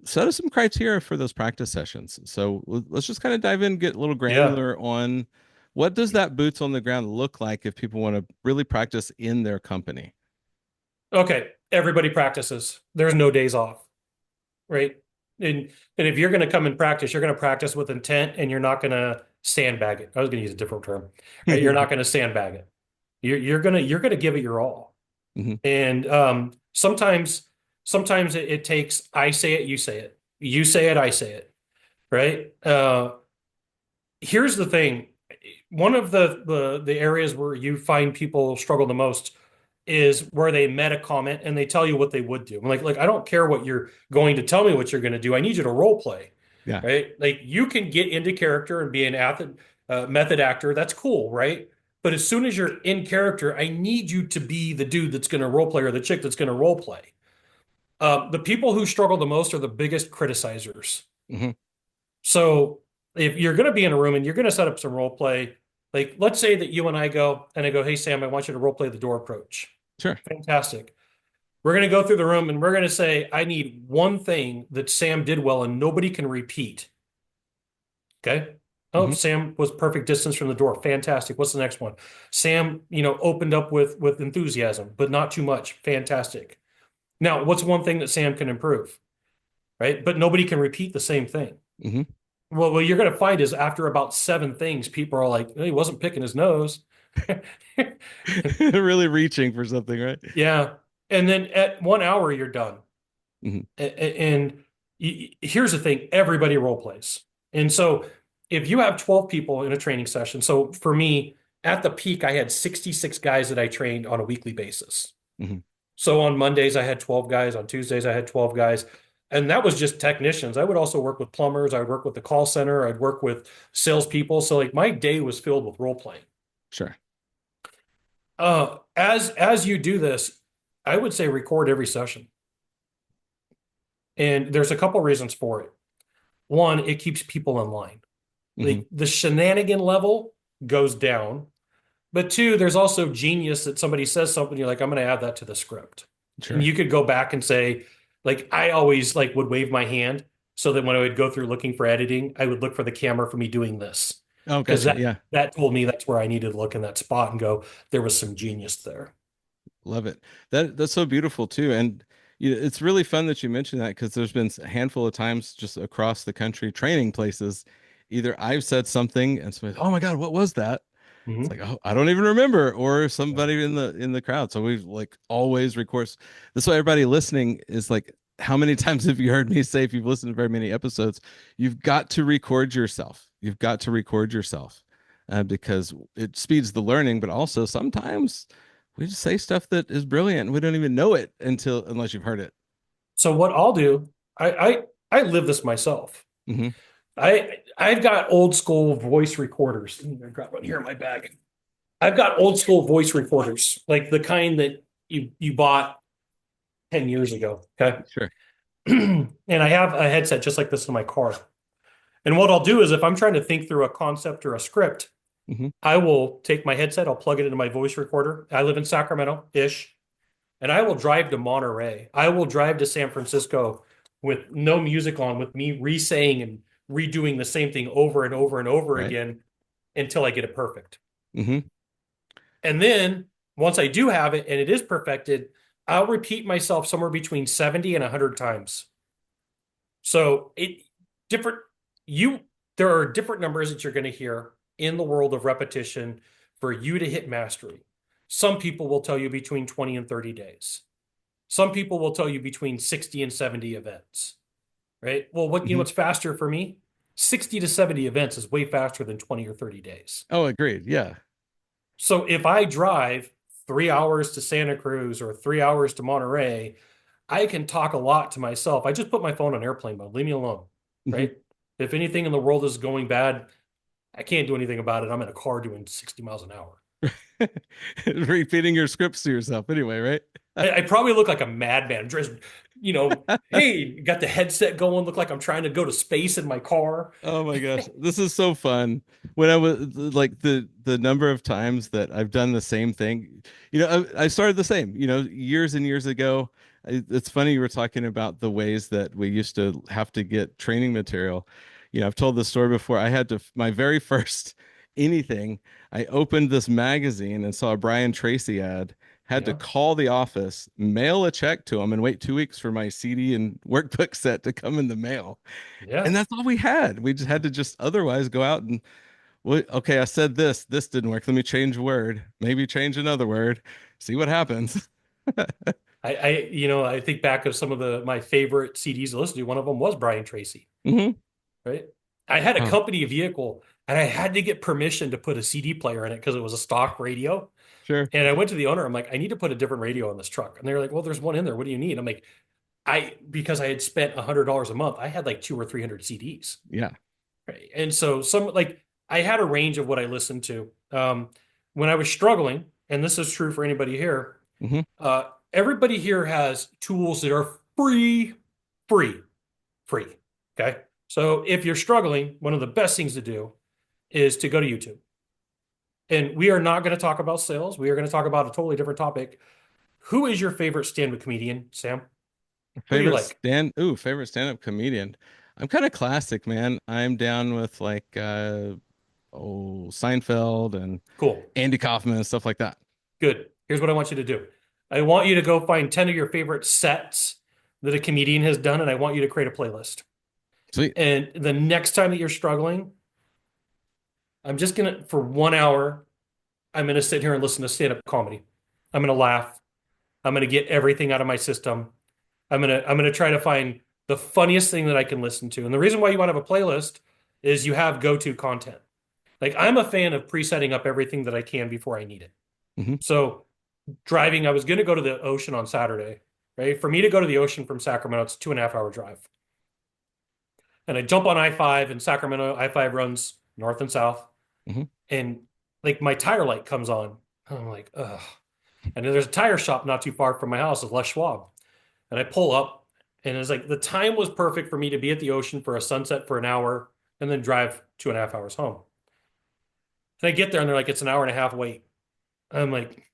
Speaker 1: Set us some criteria for those practice sessions. So let's just kind of dive in, get a little
Speaker 2: Yeah.
Speaker 1: granular on what does that boots on the ground look like if people want to really practice in their company.
Speaker 2: Okay. Everybody practices. There's no days off, right? And if you're going to come and practice, you're going to practice with intent and you're not going to sandbag it. I was going to use a different term, right? You're not going to sandbag it. You're going to give it your all.
Speaker 1: Hmm.
Speaker 2: And sometimes it takes I say it, you say it, I say it, right? Here's the thing. One of the areas where you find people struggle the most is where they met a comment and they tell you what they would do. Like I don't care what you're going to tell me what you're going to do. I need you to role play,
Speaker 1: Yeah.
Speaker 2: right? Like you can get into character and be an method actor. That's cool, right? But as soon as you're in character, I need you to be the dude that's going to role play or the chick that's going to role play. The people who struggle the most are the biggest criticizers.
Speaker 1: Hmm.
Speaker 2: So if you're going to be in a room and you're going to set up some role play, like let's say that you and I go and I go, "Hey Sam, I want you to role play the door approach."
Speaker 1: Sure.
Speaker 2: Fantastic. We're going to go through the room and we're going to say, "I need one thing that Sam did well and nobody can repeat." Okay. Oh,
Speaker 1: Hmm.
Speaker 2: Sam was perfect distance from the door. Fantastic. What's the next one? Sam, opened up with enthusiasm, but not too much. Fantastic. Now, what's one thing that Sam can improve? Right? But nobody can repeat the same thing.
Speaker 1: Hmm.
Speaker 2: Well, what you're going to find is after about seven things, people are like, he wasn't picking his nose.
Speaker 1: Really reaching for something, right?
Speaker 2: Yeah. And then at 1 hour, you're done.
Speaker 1: Hmm.
Speaker 2: And here's the thing, everybody role plays. And so if you have 12 people in a training session, so for me, at the peak, I had 66 guys that I trained on a weekly basis.
Speaker 1: Hmm.
Speaker 2: So on Mondays, I had 12 guys. On Tuesdays, I had 12 guys. And that was just technicians. I would also work with plumbers. I would work with the call center. I'd work with salespeople. So like my day was filled with role playing.
Speaker 1: Sure.
Speaker 2: As you do this, I would say record every session. And there's a couple reasons for it. One, it keeps people in line.
Speaker 1: Hmm.
Speaker 2: The shenanigan level goes down. But two, there's also genius that somebody says something, you're like, I'm going to add that to the script. And
Speaker 1: Sure.
Speaker 2: you could go back and say, like, I always like would wave my hand so that when I would go through looking for editing, I would look for the camera for me doing this.
Speaker 1: Oh,
Speaker 2: Because
Speaker 1: gotcha. Yeah.
Speaker 2: that told me that's where I needed to look in that spot and go, there was some genius there.
Speaker 1: Love it. That's so beautiful too. And it's really fun that you mentioned that because there's been a handful of times just across the country training places. Either I've said something and somebody, oh my God, what was that? It's like,
Speaker 2: Hmm.
Speaker 1: oh, I don't even remember, or
Speaker 2: Yeah.
Speaker 1: somebody in the crowd. So we like always record. That's why everybody listening is like, how many times have you heard me say, if you've listened to very many episodes, you've got to record yourself. You've got to record yourself because it speeds the learning, but also sometimes we just say stuff that is brilliant. And we don't even know it unless you've heard it.
Speaker 2: So what I'll do, I live this myself.
Speaker 1: Hmm.
Speaker 2: I've got old school voice recorders. I got one here in my bag. I've got old school voice recorders, like the kind that you bought 10 years ago. Okay.
Speaker 1: Sure.
Speaker 2: And I have a headset just like this in my car. And what I'll do is if I'm trying to think through a concept or a script,
Speaker 1: Hmm.
Speaker 2: I will take my headset, I'll plug it into my voice recorder. I live in Sacramento-ish, and I will drive to Monterey. I will drive to San Francisco with no music on, with me re-saying and redoing the same thing over and over and over
Speaker 1: Right.
Speaker 2: again until I get it perfect.
Speaker 1: Hmm.
Speaker 2: And then once I do have it and it is perfected, I'll repeat myself somewhere between 70 and 100 times. So it different you there are different numbers that you're going to hear in the world of repetition for you to hit mastery. Some people will tell you between 20 and 30 days. Some people will tell you between 60 and 70 events, right? Well,
Speaker 1: Hmm.
Speaker 2: what's faster for me? 60 to 70 events is way faster than 20 or 30 days.
Speaker 1: Oh, agreed. Yeah.
Speaker 2: So if I drive 3 hours to Santa Cruz or 3 hours to Monterey, I can talk a lot to myself. I just put my phone on airplane mode. Leave me alone,
Speaker 1: Hmm.
Speaker 2: right? If anything in the world is going bad, I can't do anything about it. I'm in a car doing 60 miles an hour.
Speaker 1: Repeating your scripts to yourself anyway, right?
Speaker 2: I probably look like a madman. Just, hey, got the headset going, look like I'm trying to go to space in my car.
Speaker 1: Oh my gosh, this is so fun. When I was like the number of times that I've done the same thing, I started the same, years and years ago. It's funny you were talking about the ways that we used to have to get training material. I've told this story before. I had to my very first anything. I opened this magazine and saw a Brian Tracy ad. Had to
Speaker 2: Yeah,
Speaker 1: call the office, mail a check to him, and wait 2 weeks for my CD and workbook set to come in the mail. And
Speaker 2: yeah.
Speaker 1: that's all we had. We just had to just otherwise go out and, well, okay, I said this didn't work. Let me change a word, maybe change another word, see what happens.
Speaker 2: I think back of some of my favorite CDs to listen to. One of them was Brian Tracy,
Speaker 1: Hmm.
Speaker 2: right? I had a
Speaker 1: Oh,
Speaker 2: company vehicle and I had to get permission to put a CD player in it because it was a stock radio.
Speaker 1: sure.
Speaker 2: And I went to the owner. I'm like, I need to put a different radio on this truck. And they're like, well, there's one in there. What do you need? I'm like, because I had spent $100 a month, I had like 200 or 300 CDs.
Speaker 1: Yeah.
Speaker 2: Right. And so I had a range of what I listened to. When I was struggling, and this is true for anybody here,
Speaker 1: Hmm.
Speaker 2: everybody here has tools that are free, free. Okay. So if you're struggling, one of the best things to do is to go to YouTube. And we are not going to talk about sales. We are going to talk about a totally different topic. Who is your favorite stand-up comedian, Sam? Who do you like?
Speaker 1: Favorite stand-up comedian. I'm kind of classic, man. I'm down with like Seinfeld and
Speaker 2: Cool.
Speaker 1: Andy Kaufman and stuff like that.
Speaker 2: Good. Here's what I want you to do. I want you to go find 10 of your favorite sets that a comedian has done, and I want you to create a playlist.
Speaker 1: Sweet.
Speaker 2: And the next time that you're struggling, I'm just gonna, for 1 hour, I'm gonna sit here and listen to stand-up comedy. I'm gonna laugh. I'm gonna get everything out of my system. I'm gonna try to find the funniest thing that I can listen to. And the reason why you want to have a playlist is you have go-to content. Like I'm a fan of pre-setting up everything that I can before I need it.
Speaker 1: Hmm.
Speaker 2: So driving, I was gonna go to the ocean on Saturday. right? For me to go to the ocean from Sacramento, it's a 2.5 hour drive. And I jump on I-5 in Sacramento. I-5 runs north and south.
Speaker 1: Hmm.
Speaker 2: And like my tire light comes on. And I'm like, ugh. And then there's a tire shop not too far from my house, it's Les Schwab. And I pull up, and it's like the time was perfect for me to be at the ocean for a sunset for an hour and then drive 2.5 hours home. And I get there and they're like, it's an hour and a half wait. I'm like,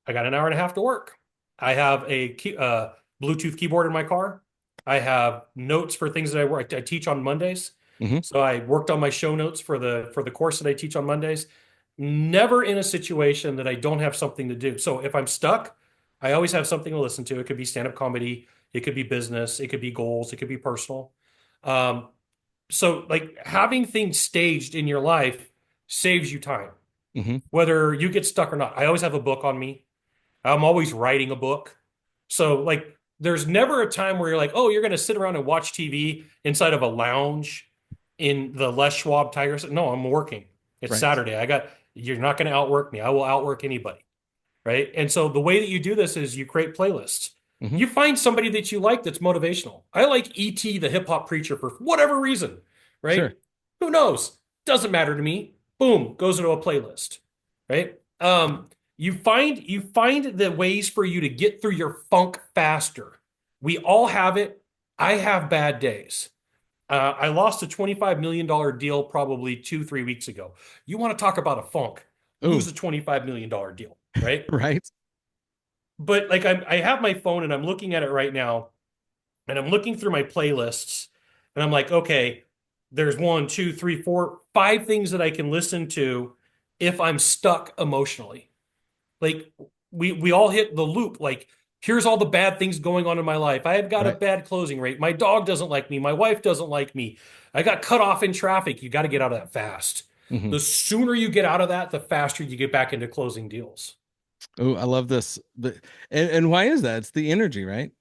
Speaker 2: I got an hour and a half to work. I have a Bluetooth keyboard in my car. I have notes for things that I work. I teach on Mondays.
Speaker 1: Hmm.
Speaker 2: So I worked on my show notes for the course that I teach on Mondays. Never in a situation that I don't have something to do. So if I'm stuck, I always have something to listen to. It could be stand-up comedy, it could be business, it could be goals, it could be personal. Um, so like having things staged in your life saves you time,
Speaker 1: Hmm.
Speaker 2: whether you get stuck or not. I always have a book on me. I'm always writing a book. So like there's never a time where you're like, oh, you're going to sit around and watch TV inside of a lounge in the Les Schwab Tiger. No, I'm working. It's
Speaker 1: Right.
Speaker 2: Saturday. You're not going to outwork me. I will outwork anybody. Right. And so the way that you do this is you create playlists.
Speaker 1: Hmm.
Speaker 2: You find somebody that you like that's motivational. I like E.T., the hip hop preacher, for whatever reason.
Speaker 1: Sure.
Speaker 2: Right. Who knows? Doesn't matter to me. Boom, goes into a playlist. Right. You find the ways for you to get through your funk faster. We all have it. I have bad days. I lost a $25 million deal probably 2, 3 weeks ago. You want to talk about a funk?
Speaker 1: Oh,
Speaker 2: Lose a $25 million deal, right?
Speaker 1: right.
Speaker 2: But like I have my phone and I'm looking at it right now, and I'm looking through my playlists, and I'm like, okay, there's one, two, three, four, five things that I can listen to if I'm stuck emotionally. Like we all hit the loop. Like here's all the bad things going on in my life. I have got a
Speaker 1: Right.
Speaker 2: bad closing rate. My dog doesn't like me. My wife doesn't like me. I got cut off in traffic. You got to get out of that fast.
Speaker 1: Hmm.
Speaker 2: The sooner you get out of that, the faster you get back into closing deals.
Speaker 1: Oh, I love this. But and why is that? It's the energy, right?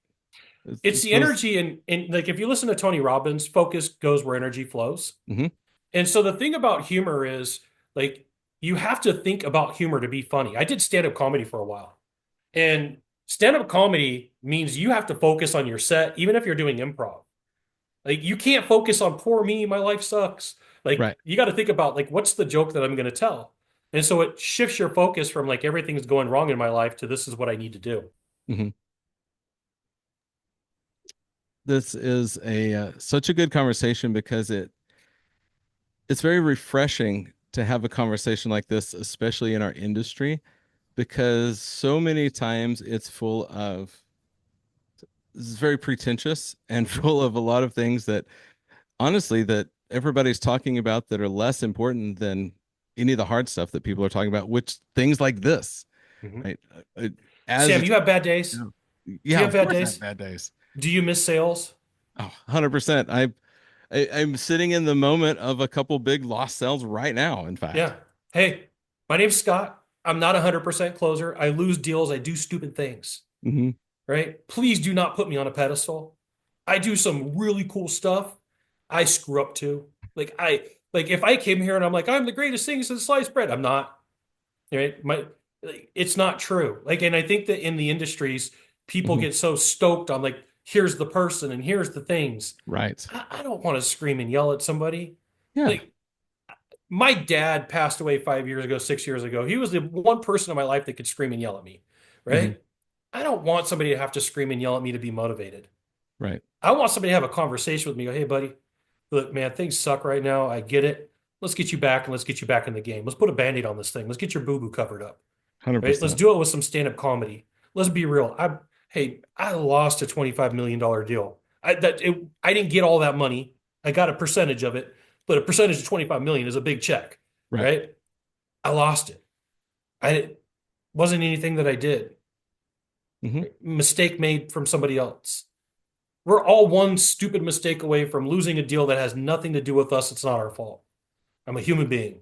Speaker 2: It's
Speaker 1: It's
Speaker 2: the
Speaker 1: those.
Speaker 2: energy, and like if you listen to Tony Robbins, focus goes where energy flows.
Speaker 1: Hmm.
Speaker 2: And so the thing about humor is like you have to think about humor to be funny. I did stand-up comedy for a while. And stand-up comedy means you have to focus on your set, even if you're doing improv. Like you can't focus on poor me, my life sucks. Like
Speaker 1: Right.
Speaker 2: you got to think about like what's the joke that I'm going to tell. And so it shifts your focus from like everything's going wrong in my life to this is what I need to do.
Speaker 1: Hmm. This is a such a good conversation because it's very refreshing to have a conversation like this, especially in our industry, because so many times it's full of this is very pretentious and full of a lot of things that honestly that everybody's talking about that are less important than any of the hard stuff that people are talking about, which things like this,
Speaker 2: Mhm.
Speaker 1: right? As
Speaker 2: Sam,
Speaker 1: a,
Speaker 2: you have bad days? Do
Speaker 1: yeah,
Speaker 2: you have
Speaker 1: of
Speaker 2: bad
Speaker 1: course I have
Speaker 2: days?
Speaker 1: bad days.
Speaker 2: Do you miss sales?
Speaker 1: Oh, 100%. I'm sitting in the moment of a couple big lost sales right now, in fact.
Speaker 2: Yeah. Hey, my name's Scott. I'm not a 100% closer. I lose deals. I do stupid things,
Speaker 1: Hmm.
Speaker 2: right? Please do not put me on a pedestal. I do some really cool stuff. I screw up too. Like if I came here and I'm like, I'm the greatest thing since sliced bread, I'm not, right? It's not true. Like, and I think that in the industries, people
Speaker 1: Hmm.
Speaker 2: get so stoked on like, here's the person and here's the things.
Speaker 1: Right.
Speaker 2: I don't want to scream and yell at somebody.
Speaker 1: Yeah.
Speaker 2: Like my dad passed away 5 years ago, 6 years ago. He was the one person in my life that could scream and yell at me,
Speaker 1: Hmm.
Speaker 2: right? I don't want somebody to have to scream and yell at me to be motivated.
Speaker 1: Right.
Speaker 2: I want somebody to have a conversation with me. Go, hey, buddy, look, man, things suck right now. I get it. Let's get you back and let's get you back in the game. Let's put a band-aid on this thing. Let's get your boo-boo covered up, right? Let's
Speaker 1: 100%.
Speaker 2: do it with some stand-up comedy. Let's be real. Hey, I lost a $25 million deal. I didn't get all that money. I got a percentage of it, but a percentage of 25 million is a big check,
Speaker 1: Right.
Speaker 2: right? I lost it. It wasn't anything that I did.
Speaker 1: Hmm.
Speaker 2: Mistake made from somebody else. We're all one stupid mistake away from losing a deal that has nothing to do with us. It's not our fault. I'm a human being.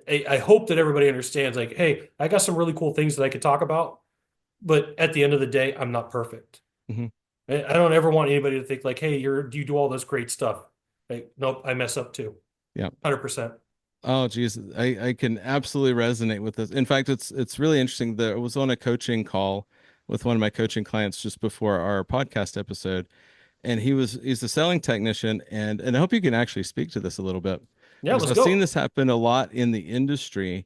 Speaker 2: I hope that everybody understands, like, hey, I got some really cool things that I could talk about, but at the end of the day, I'm not perfect.
Speaker 1: Hmm.
Speaker 2: I don't ever want anybody to think like, hey, you do all this great stuff. Like, nope, I mess up too.
Speaker 1: Yeah.
Speaker 2: 100%.
Speaker 1: Oh, geez. I can absolutely resonate with this. In fact, it's really interesting that I was on a coaching call with one of my coaching clients just before our podcast episode, and he's a selling technician, and I hope you can actually speak to this a little bit
Speaker 2: Yeah,
Speaker 1: because
Speaker 2: let's
Speaker 1: I've seen
Speaker 2: go.
Speaker 1: this happen a lot in the industry.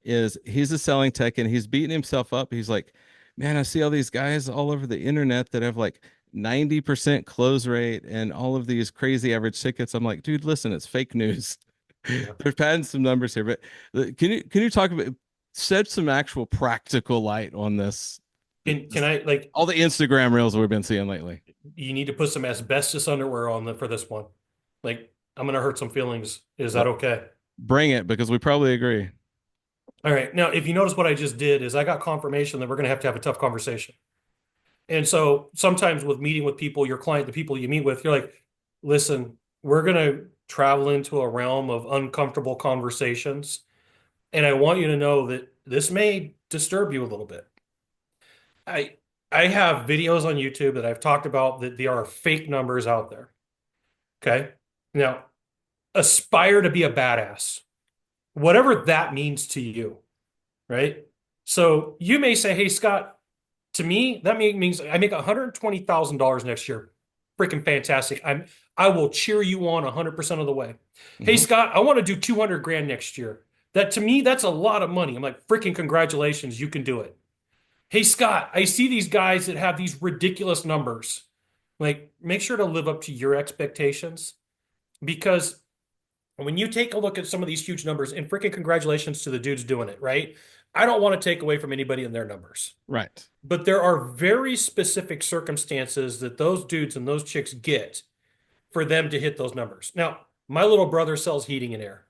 Speaker 1: Is he's a selling tech and he's beating himself up. He's like, man, I see all these guys all over the internet that have like 90% close rate and all of these crazy average tickets. I'm like, dude, listen, it's fake news.
Speaker 2: Yeah.
Speaker 1: They're padding some numbers here, but can you talk about shed some actual practical light on this?
Speaker 2: Can I like
Speaker 1: All the Instagram reels we've been seeing lately.
Speaker 2: you need to put some asbestos underwear on for this one. Like I'm gonna hurt some feelings. Is that
Speaker 1: Let
Speaker 2: okay?
Speaker 1: Bring it because we probably agree.
Speaker 2: All right. Now, if you notice what I just did is I got confirmation that we're gonna have a tough conversation. And so sometimes with meeting with people, your client, the people you meet with, you're like, listen, we're gonna travel into a realm of uncomfortable conversations. And I want you to know that this may disturb you a little bit. I I have videos on YouTube that I've talked about that there are fake numbers out there. Okay. Now, aspire to be a badass, whatever that means to you, right? So you may say, hey, Scott, to me, that means I make $120,000 next year. Freaking fantastic. I will cheer you on 100% of the way. Hey,
Speaker 1: Hmm.
Speaker 2: Scott, I want to do 200 grand next year. That to me, that's a lot of money. I'm like, freaking congratulations, you can do it. Hey, Scott, I see these guys that have these ridiculous numbers. Like, make sure to live up to your expectations because when you take a look at some of these huge numbers, and freaking congratulations to the dudes doing it, right? I don't want to take away from anybody in their numbers,
Speaker 1: Right.
Speaker 2: but there are very specific circumstances that those dudes and those chicks get for them to hit those numbers. Now, my little brother sells heating and air.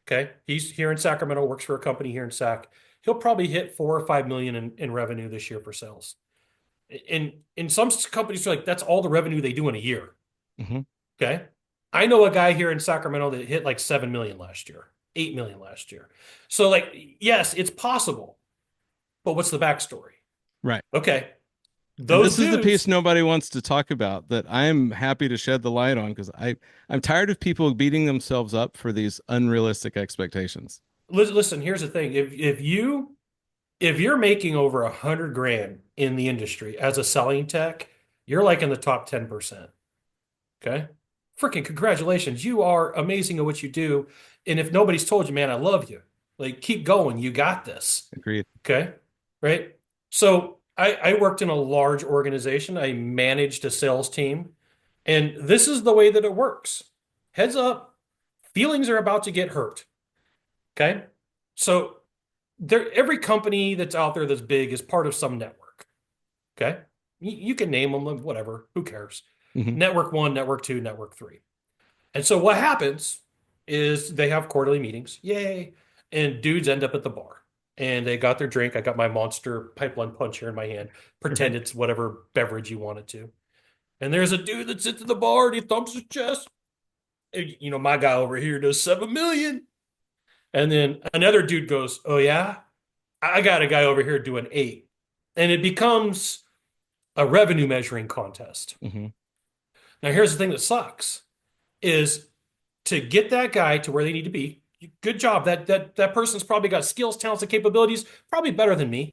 Speaker 2: Okay. He's here in Sacramento, works for a company here in Sac. He'll probably hit 4 or 5 million in revenue this year for sales. In some companies are like, that's all the revenue they do in a year.
Speaker 1: Hmm.
Speaker 2: Okay. I know a guy here in Sacramento that hit like 7 million last year, 8 million last year. So, like, yes, it's possible, but what's the backstory?
Speaker 1: Right.
Speaker 2: Okay.
Speaker 1: And
Speaker 2: Those
Speaker 1: this is the piece
Speaker 2: dudes,
Speaker 1: nobody wants to talk about that I'm happy to shed the light on because I'm tired of people beating themselves up for these unrealistic expectations.
Speaker 2: listen, here's the thing. If you're making over 100 grand in the industry as a selling tech, you're like in the top 10%. Okay. Freaking congratulations. You are amazing at what you do. And if nobody's told you, man, I love you. Like, keep going. You got this.
Speaker 1: Agreed.
Speaker 2: Okay. Right. So I worked in a large organization. I managed a sales team. And this is the way that it works. Heads up, feelings are about to get hurt. Okay. So every company that's out there that's big is part of some network. Okay. You can name them, whatever. Who cares?
Speaker 1: Hmm.
Speaker 2: Network one, network two, network three. And so what happens is they have quarterly meetings. Yay. And dudes end up at the bar and they got their drink. I got my Monster Pipeline Punch here in my hand. Pretend it's whatever beverage you want it to. And there's a dude that sits at the bar and he thumps his chest. You know, my guy over here does 7 million. And then another dude goes, oh, yeah, I got a guy over here doing 8. And it becomes a revenue measuring contest.
Speaker 1: Hmm.
Speaker 2: Now, here's the thing that sucks is to get that guy to where they need to be. Good job. That person's probably got skills, talents, and capabilities, probably better than me.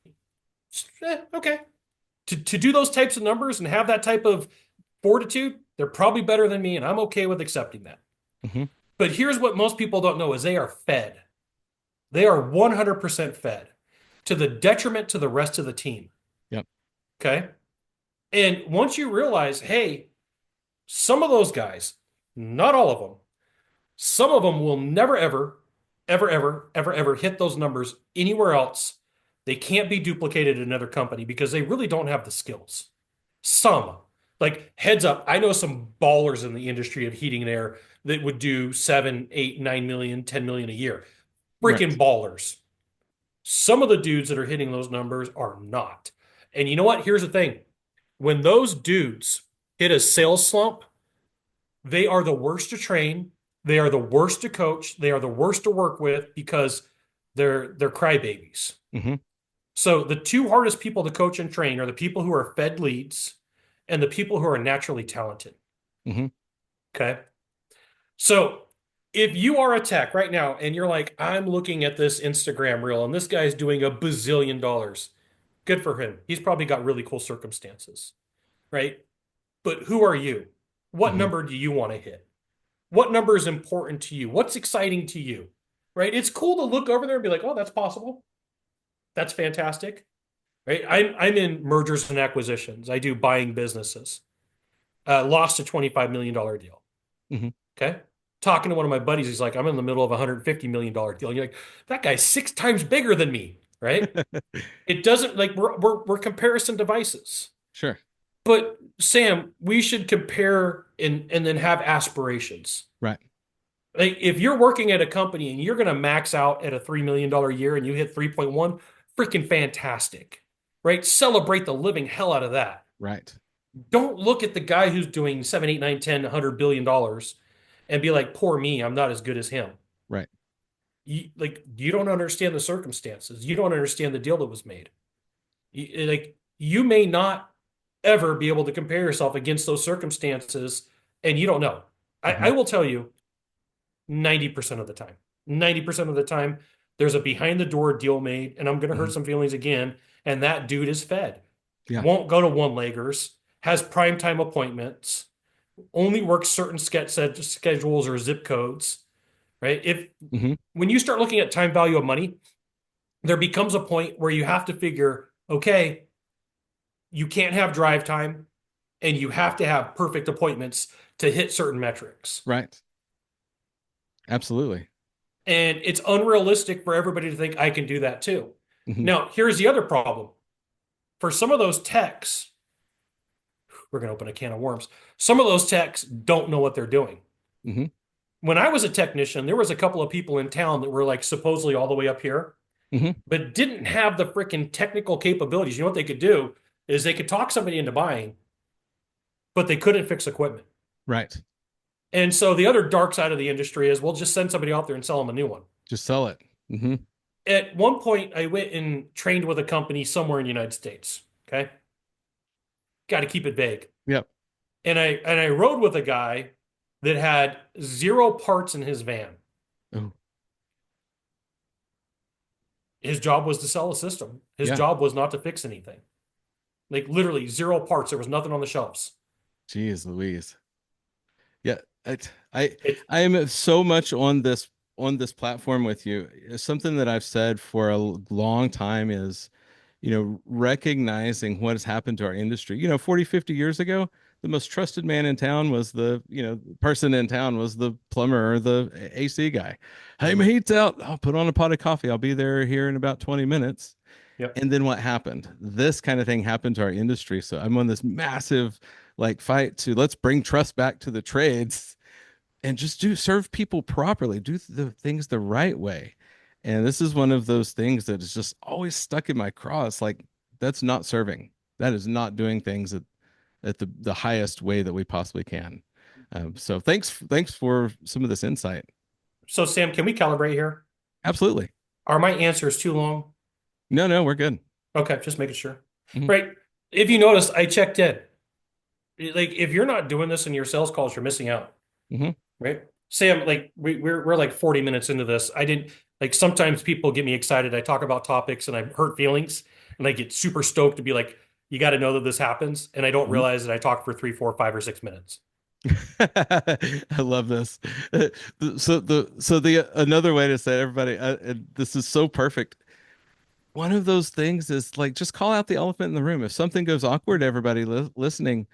Speaker 2: Okay. To do those types of numbers and have that type of fortitude, they're probably better than me, and I'm okay with accepting that.
Speaker 1: Hmm.
Speaker 2: But here's what most people don't know is they are fed. They are 100% fed to the detriment to the rest of the team.
Speaker 1: Yep.
Speaker 2: Okay. And once you realize, hey, some of those guys, not all of them, some of them will never, ever, ever, ever, ever, ever hit those numbers anywhere else. They can't be duplicated in another company because they really don't have the skills. Some, like heads up, I know some ballers in the industry of heating and air that would do 7, 8, 9 million, 10 million a year. Freaking
Speaker 1: Right.
Speaker 2: ballers. Some of the dudes that are hitting those numbers are not. And you know what? Here's the thing. When those dudes hit a sales slump, they are the worst to train. They are the worst to coach. They are the worst to work with because they're crybabies.
Speaker 1: Hmm.
Speaker 2: So the two hardest people to coach and train are the people who are fed leads and the people who are naturally talented.
Speaker 1: Hmm.
Speaker 2: Okay. So if you are a tech right now and you're like, I'm looking at this Instagram reel and this guy's doing a bazillion dollars, Good for him. He's probably got really cool circumstances, right? But who are you? What
Speaker 1: Hmm.
Speaker 2: number do you want to hit? What number is important to you? What's exciting to you? Right? It's cool to look over there and be like, oh, that's possible. That's fantastic. Right? I'm in mergers and acquisitions. I do buying businesses. Lost a $25 million deal.
Speaker 1: Hmm.
Speaker 2: Okay. Talking to one of my buddies, he's like, I'm in the middle of a $150 million deal. And you're like, that guy's 6 times bigger than me, right? It doesn't like we're comparison devices.
Speaker 1: Sure.
Speaker 2: But Sam, we should compare and then have aspirations.
Speaker 1: Right.
Speaker 2: Like if you're working at a company and you're going to max out at a $3 million year and you hit 3.1, freaking fantastic, right? Celebrate the living hell out of that.
Speaker 1: Right.
Speaker 2: Don't look at the guy who's doing 7, 8, 9, 10, $100 billion and be like, poor me, I'm not as good as him.
Speaker 1: Right.
Speaker 2: You don't understand the circumstances. You don't understand the deal that was made. You may not ever be able to compare yourself against those circumstances, and you don't know. I
Speaker 1: Hmm.
Speaker 2: will tell you 90% of the time. 90% of the time, there's a behind the door deal made, and I'm going to hurt
Speaker 1: Hmm.
Speaker 2: some feelings again. And that dude is fed,
Speaker 1: Yeah.
Speaker 2: won't go to one-leggers, has primetime appointments, only works certain schedules or zip codes, right? If
Speaker 1: Hmm.
Speaker 2: when you start looking at time value of money, there becomes a point where you have to figure, okay, you can't have drive time and you have to have perfect appointments to hit certain metrics.
Speaker 1: Right. Absolutely.
Speaker 2: And it's unrealistic for everybody to think I can do that too.
Speaker 1: Hmm.
Speaker 2: Now, here's the other problem. For some of those techs, we're going to open a can of worms. Some of those techs don't know what they're doing.
Speaker 1: Hmm.
Speaker 2: When I was a technician, there was a couple of people in town that were like supposedly all the way up here,
Speaker 1: Hmm.
Speaker 2: but didn't have the freaking technical capabilities. You know what they could do is they could talk somebody into buying, but they couldn't fix equipment.
Speaker 1: Right.
Speaker 2: And so the other dark side of the industry is we'll just send somebody out there and sell them a new one.
Speaker 1: Just sell it. Hmm.
Speaker 2: At one point, I went and trained with a company somewhere in the United States. Okay. Got to keep it vague.
Speaker 1: Yep.
Speaker 2: And I rode with a guy that had 0 parts in his van.
Speaker 1: Oh,
Speaker 2: His job was to sell a system. His
Speaker 1: yeah.
Speaker 2: job was not to fix anything. Like literally 0 parts. There was nothing on the shelves.
Speaker 1: Jeez Louise. Yeah. I
Speaker 2: It,
Speaker 1: I am so much on this platform with you. Something that I've said for a long time is, recognizing what has happened to our industry. 40, 50 years ago, the most trusted man in town was person in town was the plumber or the AC guy. Hey, my
Speaker 2: mhm.
Speaker 1: heat's out. I'll put on a pot of coffee. I'll be there here in about 20 minutes.
Speaker 2: Yep.
Speaker 1: And then what happened? This kind of thing happened to our industry. So I'm on this massive fight to let's bring trust back to the trades and just do serve people properly, do the things the right way. And this is one of those things that is just always stuck in my craw. It's like that's not serving. That is not doing things at the highest way that we possibly can. So thanks for some of this insight.
Speaker 2: So, Sam, can we calibrate here?
Speaker 1: Absolutely.
Speaker 2: Are my answers too long?
Speaker 1: No, we're good.
Speaker 2: Okay, just making sure.
Speaker 1: Hmm.
Speaker 2: Right. If you notice, I checked in. Like, if you're not doing this in your sales calls, you're missing out.
Speaker 1: Hmm.
Speaker 2: Right. Sam, like we're like 40 minutes into this. I didn't like sometimes people get me excited. I talk about topics and I hurt feelings and I get super stoked to be like, you got to know that this happens. And I don't
Speaker 1: Hmm.
Speaker 2: realize that I talk for 3, 4, 5 or 6 minutes.
Speaker 1: I love this. The another way to say it, everybody, this is so perfect. One of those things is like just call out the elephant in the room. If something goes awkward, everybody listening,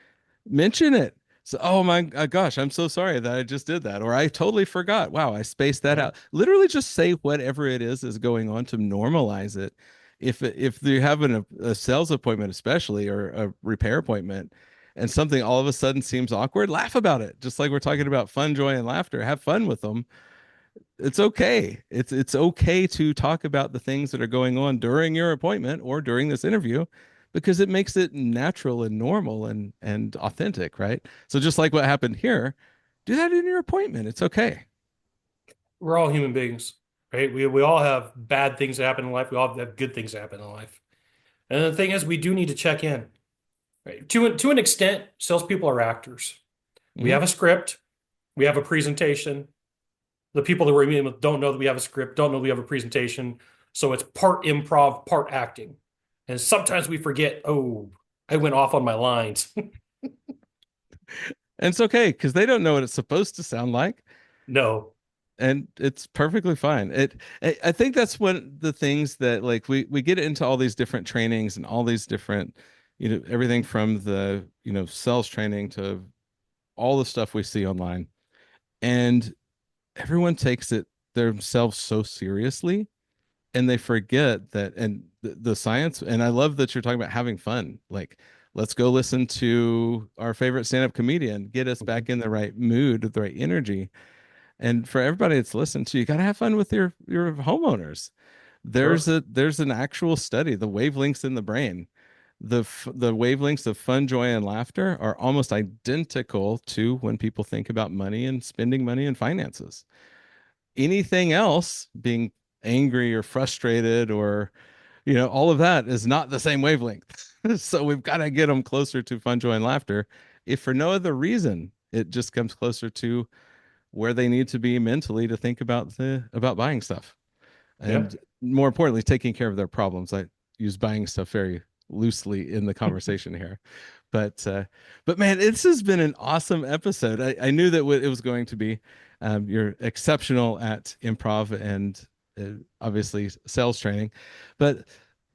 Speaker 1: mention it. So, oh my gosh, I'm so sorry that I just did that, or I totally forgot. Wow, I spaced that
Speaker 2: Yeah.
Speaker 1: out. Literally, just say whatever it is going on to normalize it. If you have a sales appointment, especially or a repair appointment, and something all of a sudden seems awkward, laugh about it. Just like we're talking about fun, joy, and laughter. Have fun with them. It's okay. It's okay to talk about the things that are going on during your appointment or during this interview because it makes it natural and normal and authentic, right? So just like what happened here, do that in your appointment. It's okay.
Speaker 2: We're all human beings, right? We all have bad things that happen in life. We all have good things that happen in life. And the thing is, we do need to check in, right? To an extent, salespeople are actors. We
Speaker 1: Hmm.
Speaker 2: have a script, we have a presentation. The people that we're meeting with don't know that we have a script, don't know we have a presentation. So it's part improv, part acting. And sometimes we forget, oh, I went off on my lines.
Speaker 1: And it's okay because they don't know what it's supposed to sound like.
Speaker 2: No.
Speaker 1: And it's perfectly fine. I think that's one of the things that like we get into all these different trainings and all these different, everything from the, sales training to all the stuff we see online. And everyone takes it themselves so seriously and they forget that and the science. And I love that you're talking about having fun. Like, let's go listen to our favorite stand-up comedian, get us back in the right mood, the right energy. And for everybody that's listening to, you got to have fun with your homeowners. There's
Speaker 2: Sure.
Speaker 1: an actual study, the wavelengths in the brain. The wavelengths of fun, joy, and laughter are almost identical to when people think about money and spending money and finances. Anything else, being angry or frustrated or all of that is not the same wavelength. So we've got to get them closer to fun, joy, and laughter. If for no other reason, it just comes closer to where they need to be mentally to think about buying stuff
Speaker 2: Yeah.
Speaker 1: and more importantly taking care of their problems. I use buying stuff very loosely in the conversation here, but man, this has been an awesome episode. I knew that it was going to be. You're exceptional at improv and obviously sales training, but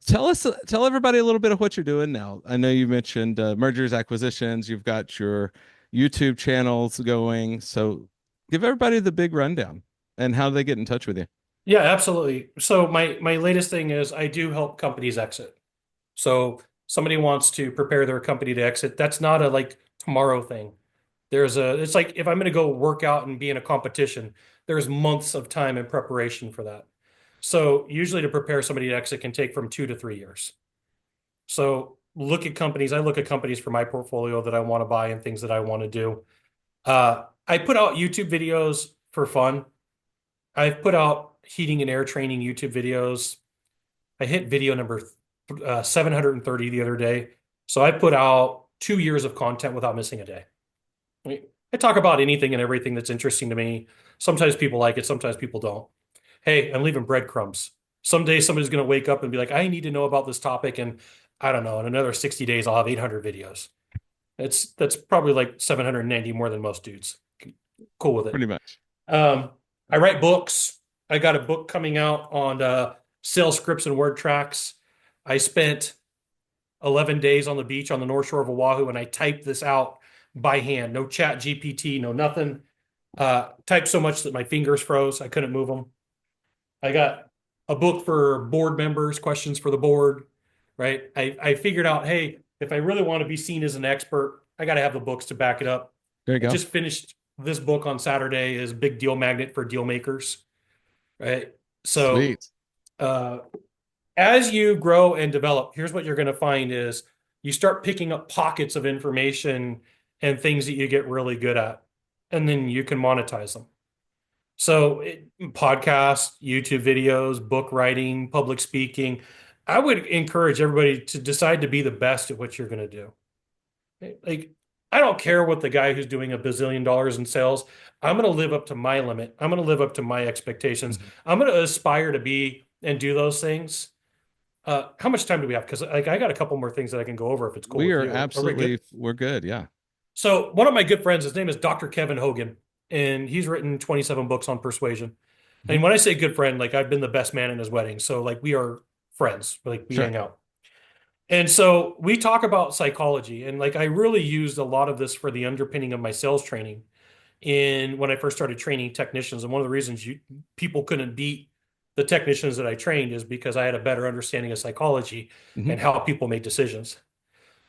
Speaker 1: tell everybody a little bit of what you're doing now. I know you mentioned mergers, acquisitions. You've got your YouTube channels going, so give everybody the big rundown and how they get in touch with you.
Speaker 2: Yeah, absolutely. So my latest thing is I do help companies exit. So somebody wants to prepare their company to exit. That's not a like tomorrow thing. It's like if I'm going to go work out and be in a competition, there's months of time and preparation for that. So usually to prepare somebody to exit can take from 2 to 3 years. So I look at companies for my portfolio that I want to buy and things that I want to do. I put out YouTube videos for fun. I've put out heating and air training YouTube videos. I hit video number 730 the other day. So I put out 2 years of content without missing a day. I talk about anything and everything that's interesting to me. Sometimes people like it, sometimes people don't. Hey, I'm leaving breadcrumbs. Someday somebody's going to wake up and be like, I need to know about this topic. And I don't know, in another 60 days, I'll have 800 videos. That's probably like 790 more than most dudes. Cool with it.
Speaker 1: Pretty much.
Speaker 2: Um, I write books. I got a book coming out on sales scripts and word tracks. I spent 11 days on the beach on the North Shore of Oahu, and I typed this out by hand. No chat GPT, no nothing. Typed so much that my fingers froze. I couldn't move them. I got a book for board members, questions for the board, right? I figured out, hey, if I really want to be seen as an expert, I got to have the books to back it up.
Speaker 1: There you
Speaker 2: I
Speaker 1: go.
Speaker 2: just finished this book on Saturday is Big Deal Magnet for Deal Makers, right? So
Speaker 1: Sweet.
Speaker 2: uh, as you grow and develop, here's what you're going to find is you start picking up pockets of information and things that you get really good at, and then you can monetize them. So, podcasts, YouTube videos, book writing, public speaking. I would encourage everybody to decide to be the best at what you're going to do. Like, I don't care what the guy who's doing $1 billion in sales. I'm going to live up to my limit. I'm going to live up to my expectations.
Speaker 1: Mhm.
Speaker 2: I'm going to aspire to be and do those things. How much time do we have? Because like I got a couple more things that I can go over if it's cool
Speaker 1: We
Speaker 2: with
Speaker 1: are
Speaker 2: you. Are we good?
Speaker 1: absolutely, we're good. Yeah.
Speaker 2: So one of my good friends, his name is Dr. Kevin Hogan, and he's written 27 books on persuasion.
Speaker 1: Mhm.
Speaker 2: And when I say good friend, like I've been the best man in his wedding. So like we are friends, like we
Speaker 1: Sure.
Speaker 2: hang out. And so we talk about psychology. And like I really used a lot of this for the underpinning of my sales training in when I first started training technicians. And one of the reasons people couldn't beat the technicians that I trained is because I had a better understanding of psychology
Speaker 1: Hmm.
Speaker 2: and how people make decisions,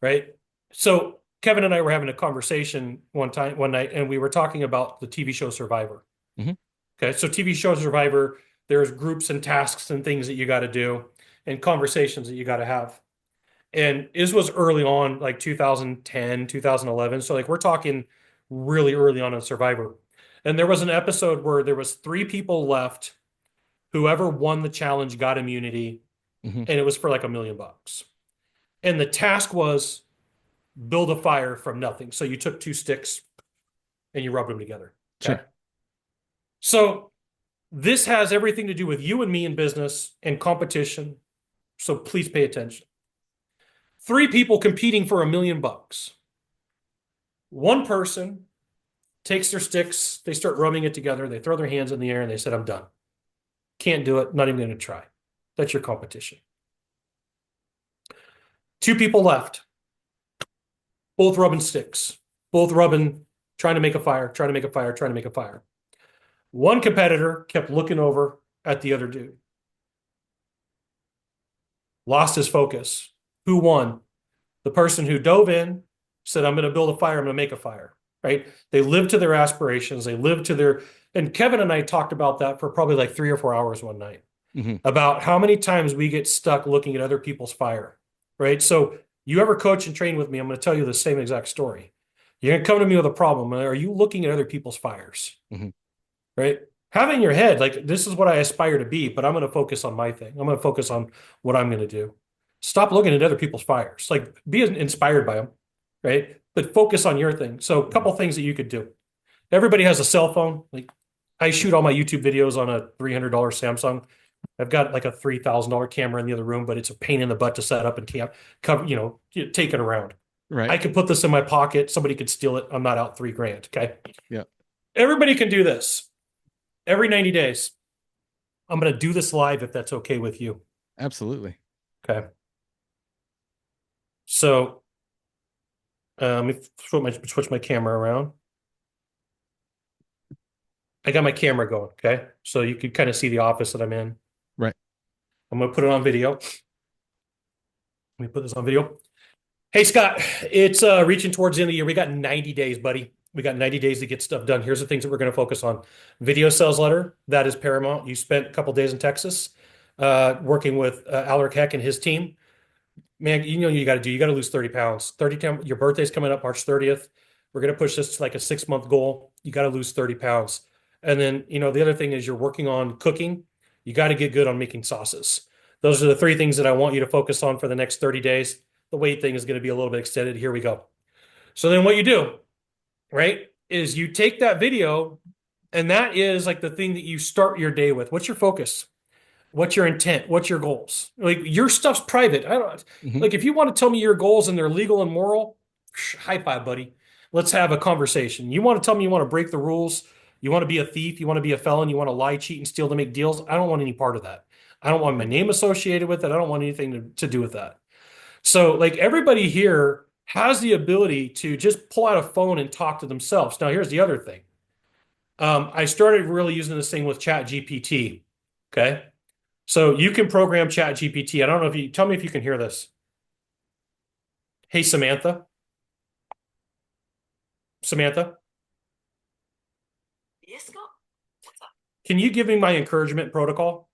Speaker 2: right? So Kevin and I were having a conversation one night, and we were talking about the TV show Survivor.
Speaker 1: Hmm.
Speaker 2: Okay, so TV show Survivor, there's groups and tasks and things that you got to do and conversations that you got to have. And this was early on, like 2010, 2011. So like we're talking really early on in Survivor. And there was an episode where there was three people left. Whoever won the challenge got immunity,
Speaker 1: Hmm.
Speaker 2: and it was for like $1 million. And the task was build a fire from nothing. So you took two sticks and you rubbed them together.
Speaker 1: Sure.
Speaker 2: Okay. So this has everything to do with you and me in business and competition. So please pay attention. Three people competing for $1 million. One person takes their sticks, they start rubbing it together, they throw their hands in the air, and they said, I'm done. Can't do it, not even going to try. That's your competition. Two people left, both rubbing sticks, both rubbing, trying to make a fire, trying to make a fire, trying to make a fire. One competitor kept looking over at the other dude, lost his focus. Who won? The person who dove in, said, I'm going to build a fire, I'm going to make a fire, right? They lived to their aspirations, they lived to their, and Kevin and I talked about that for probably like 3 or 4 hours one night, about how many times we get stuck looking at other people's fire, right? So you ever coach and train with me, I'm going to tell you the same exact story. You're going to come to me with a problem. Are you looking at other people's fires? Right? Have it in your head, like, this is what I aspire to be, but I'm going to focus on my thing. I'm going to focus on what I'm going to do. Stop looking at other people's fires. Like, be inspired by them, right? But focus on your thing. So a couple things that you could do. Everybody has a cell phone. Like, I shoot all my YouTube videos on a $300 Samsung. I've got like a $3,000 camera in the other room, but it's a pain in the butt to set up and cover, take it around.
Speaker 1: Right.
Speaker 2: I could put this in my pocket. Somebody could steal it. I'm not out $3,000. Okay.
Speaker 1: Yeah.
Speaker 2: Everybody can do this every 90 days. I'm going to do this live if that's okay with you.
Speaker 1: Absolutely.
Speaker 2: Okay. So let me switch my camera around. I got my camera going. Okay. So you can kind of see the office that I'm in.
Speaker 1: Right.
Speaker 2: I'm going to put it on video. Let me put this on video. Hey, Scott, it's reaching towards the end of the year. We got 90 days, buddy. We got 90 days to get stuff done. Here's the things that we're going to focus on. Video sales letter, that is paramount. You spent a couple days in Texas working with Alaric Heck and his team. Man, you know what you got to do. You got to lose 30 pounds. Your birthday's coming up March 30th. We're going to push this to like a 6-month goal. You got to lose 30 pounds. And then, the other thing is you're working on cooking. You got to get good on making sauces. Those are the three things that I want you to focus on for the next 30 days. The weight thing is going to be a little bit extended. Here we go. So then what you do, right, is you take that video, and that is like the thing that you start your day with. What's your focus? What's your intent? What's your goals? Like, your stuff's private. Like, if you want to tell me your goals and they're legal and moral, high five, buddy. Let's have a conversation. You want to tell me you want to break the rules? You want to be a thief? You want to be a felon? You want to lie, cheat, and steal to make deals? I don't want any part of that. I don't want my name associated with it. I don't want anything to do with that. So, like, everybody here has the ability to just pull out a phone and talk to themselves. Now, here's the other thing. I started really using this thing with ChatGPT. Okay. So you can program ChatGPT. I don't know if you tell me if you can hear this. Hey, Samantha. Samantha.
Speaker 3: Yes, Scott. What's up?
Speaker 2: Can you give me my encouragement protocol?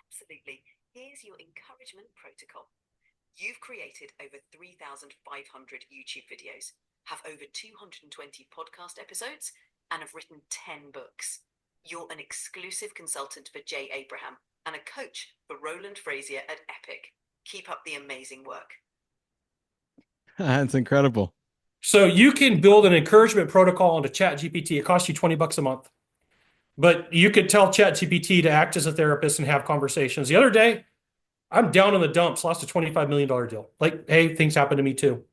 Speaker 3: Absolutely. Here's your encouragement protocol. You've created over 3,500 YouTube videos, have over 220 podcast episodes, and have written 10 books. You're an exclusive consultant for Jay Abraham and a coach for Roland Frazier at Epic. Keep up the amazing work.
Speaker 1: That's incredible.
Speaker 2: So you can build an encouragement protocol into ChatGPT. It costs you $20 a month. But you could tell ChatGPT to act as a therapist and have conversations. The other day, I'm down in the dumps, lost a $25 million deal. Like, hey, things happen to me too.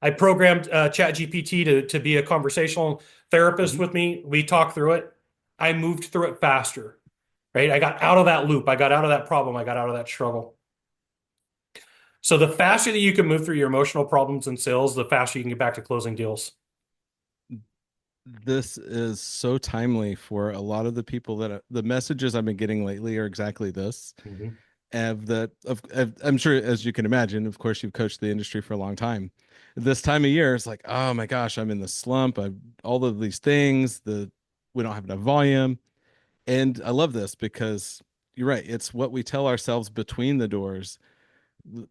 Speaker 2: I programmed ChatGPT to be a conversational therapist with me. We talked through it. I moved through it faster, right? I got out of that loop. I got out of that problem. I got out of that struggle. So the faster that you can move through your emotional problems in sales, the faster you can get back to closing deals.
Speaker 1: This is so timely for a lot of the people that the messages I've been getting lately are exactly this. I'm sure, as you can imagine, of course, you've coached the industry for a long time. This time of year, it's like, oh my gosh, I'm in the slump. All of these things, we don't have enough volume. And I love this because you're right. It's what we tell ourselves between the doors,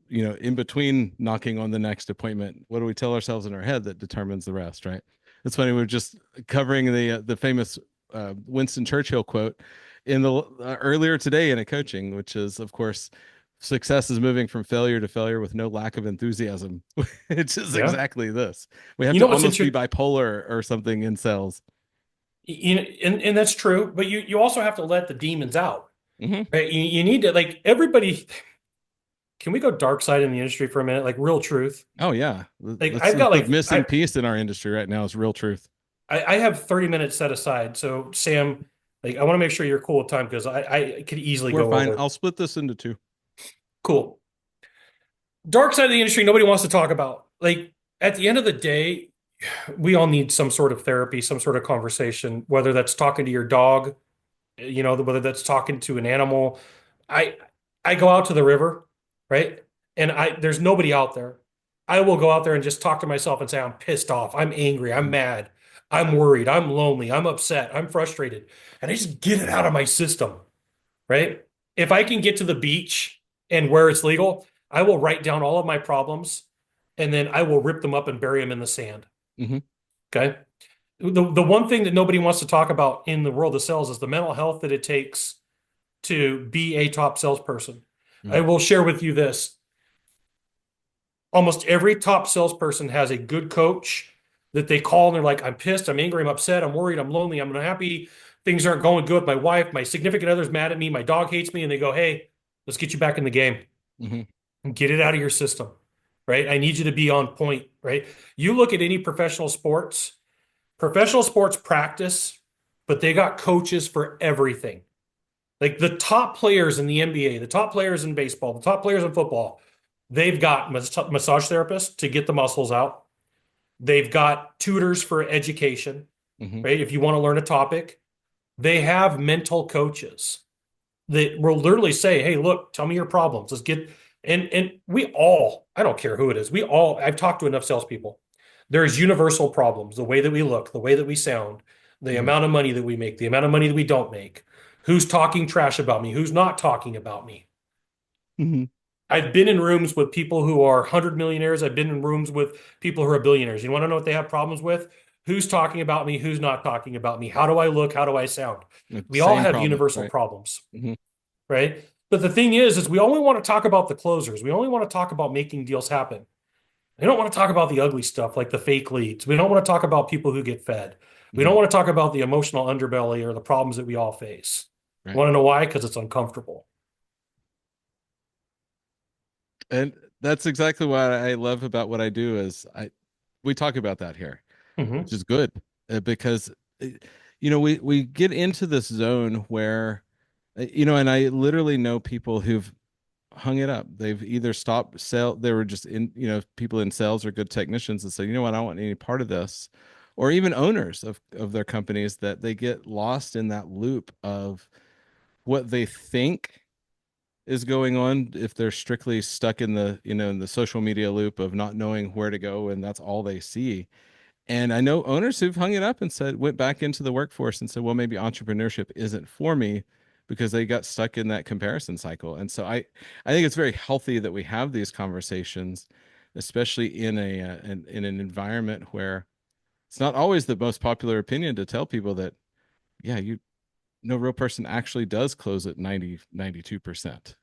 Speaker 1: in between knocking on the next appointment. What do we tell ourselves in our head that determines the rest, right? It's funny. We're just covering the famous Winston Churchill quote in the earlier today in a coaching, which is, of course, success is moving from failure to failure with no lack of enthusiasm, which is exactly this. We have to almost be bipolar or something in sales.
Speaker 2: And that's true, but you also have to let the demons out. Right? You need to, like, everybody. can we go dark side in the industry for a minute? Like real truth.
Speaker 1: Oh yeah.
Speaker 2: Like
Speaker 1: That's
Speaker 2: I've got
Speaker 1: the
Speaker 2: like
Speaker 1: missing piece in our industry right now is real truth.
Speaker 2: I have 30 minutes set aside. So Sam, like I want to make sure you're cool with time because I could easily
Speaker 1: We're
Speaker 2: go
Speaker 1: fine.
Speaker 2: over.
Speaker 1: I'll split this into two.
Speaker 2: Cool. Dark side of the industry, nobody wants to talk about. Like at the end of the day, we all need some sort of therapy, some sort of conversation, whether that's talking to your dog, whether that's talking to an animal. I I go out to the river, right? And there's nobody out there. I will go out there and just talk to myself and say, I'm pissed off, I'm angry, I'm mad, I'm worried, I'm lonely, I'm upset, I'm frustrated. And I just get it out of my system, right? If I can get to the beach and where it's legal, I will write down all of my problems and then I will rip them up and bury them in the sand.
Speaker 1: Mm-hmm.
Speaker 2: Okay. The one thing that nobody wants to talk about in the world of sales is the mental health that it takes to be a top salesperson. I will share with you this. Almost every top salesperson has a good coach that they call and they're like, I'm pissed, I'm angry, I'm upset, I'm worried, I'm lonely, I'm unhappy, things aren't going good with my wife, my significant other's mad at me, my dog hates me, and they go, hey, let's get you back in the game
Speaker 1: Mm-hmm.
Speaker 2: and get it out of your system, right? I need you to be on point, right? You look at any professional sports practice, but they got coaches for everything. Like the top players in the NBA, the top players in baseball, the top players in football, they've got massage therapists to get the muscles out. They've got tutors for education,
Speaker 1: Mm-hmm.
Speaker 2: right? If you want to learn a topic, they have mental coaches that will literally say, hey, look, tell me your problems. Let's get, and we all, I don't care who it is, I've talked to enough salespeople. There's universal problems, the way that we look, the way that we sound, the
Speaker 1: Mm-hmm.
Speaker 2: amount of money that we make, the amount of money that we don't make, who's talking trash about me, who's not talking about me.
Speaker 1: Mm-hmm.
Speaker 2: I've been in rooms with people who are 100 millionaires. I've been in rooms with people who are billionaires. You want to know what they have problems with? Who's talking about me? Who's not talking about me? How do I look? How do I sound? We all
Speaker 1: Same
Speaker 2: have
Speaker 1: problem,
Speaker 2: universal
Speaker 1: right?
Speaker 2: problems,
Speaker 1: Mm-hmm.
Speaker 2: right? But the thing is we only want to talk about the closers. We only want to talk about making deals happen. We don't want to talk about the ugly stuff like the fake leads. We don't want to talk about people who get fed. We
Speaker 1: Mm-hmm.
Speaker 2: don't want to talk about the emotional underbelly or the problems that we all face.
Speaker 1: Right.
Speaker 2: Want to know why? Because it's uncomfortable.
Speaker 1: And that's exactly what I love about what I do is we talk about that here,
Speaker 2: Mm-hmm.
Speaker 1: which is good because uh, we get into this zone where and I literally know people who've hung it up. They've either stopped sale, they were just in, people in sales or good technicians and say, you know what, I don't want any part of this. Or even owners of their companies that they get lost in that loop of what they think is going on if they're strictly stuck in the in the social media loop of not knowing where to go and that's all they see. And I know owners who've hung it up and went back into the workforce and said, well, maybe entrepreneurship isn't for me because they got stuck in that comparison cycle. And so I think it's very healthy that we have these conversations, especially in in an environment where it's not always the most popular opinion to tell people that, yeah, no real person actually does close at 92%,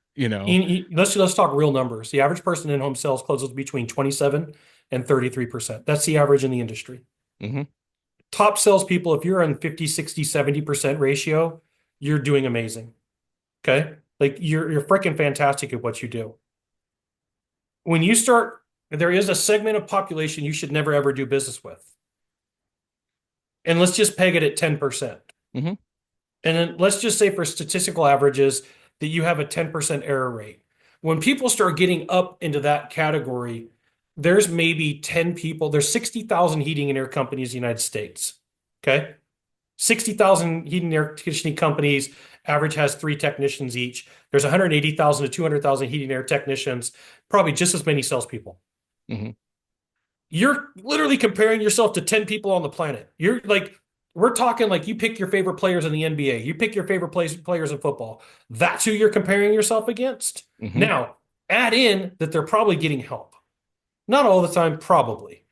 Speaker 2: Let's talk real numbers. The average person in home sales closes between 27 and 33%. That's the average in the industry.
Speaker 1: Mm-hmm.
Speaker 2: Top salespeople, if you're on 50, 60, 70% ratio, you're doing amazing. Okay? Like you're freaking fantastic at what you do. When you start, there is a segment of population you should never ever do business with. And let's just peg it at 10%.
Speaker 1: Mm-hmm.
Speaker 2: And then let's just say for statistical averages that you have a 10% error rate. When people start getting up into that category, there's maybe 10 people, there's 60,000 heating and air companies in the United States. Okay. 60,000 heating and air conditioning companies, average has 3 technicians each. There's 180,000 to 200,000 heating and air technicians, probably just as many salespeople.
Speaker 1: Mm-hmm.
Speaker 2: You're literally comparing yourself to 10 people on the planet. You're like, we're talking like you pick your favorite players in the NBA, you pick your favorite players in football. That's who you're comparing yourself against.
Speaker 1: Mm-hmm.
Speaker 2: Now, add in that they're probably getting help. Not all the time, probably.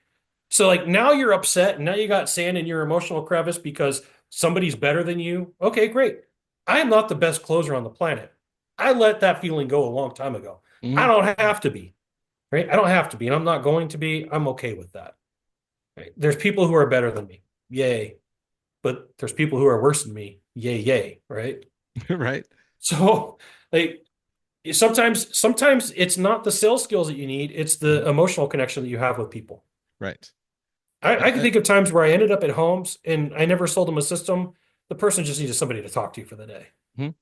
Speaker 2: So like now you're upset and now you got sand in your emotional crevice because somebody's better than you. Okay, great. I am not the best closer on the planet. I let that feeling go a long time ago.
Speaker 1: Mm-hmm.
Speaker 2: I don't have to be, right? I don't have to be, and I'm not going to be. I'm okay with that. Right? There's people who are better than me. Yay. But there's people who are worse than me. Yay, yay, right?
Speaker 1: Right.
Speaker 2: So like sometimes it's not the sales skills that you need, it's the
Speaker 1: Mhm.
Speaker 2: emotional connection that you have with people.
Speaker 1: Right.
Speaker 2: I can think of times where I ended up at homes and I never sold them a system. The person just needed somebody to talk to for the day.
Speaker 1: Mhm.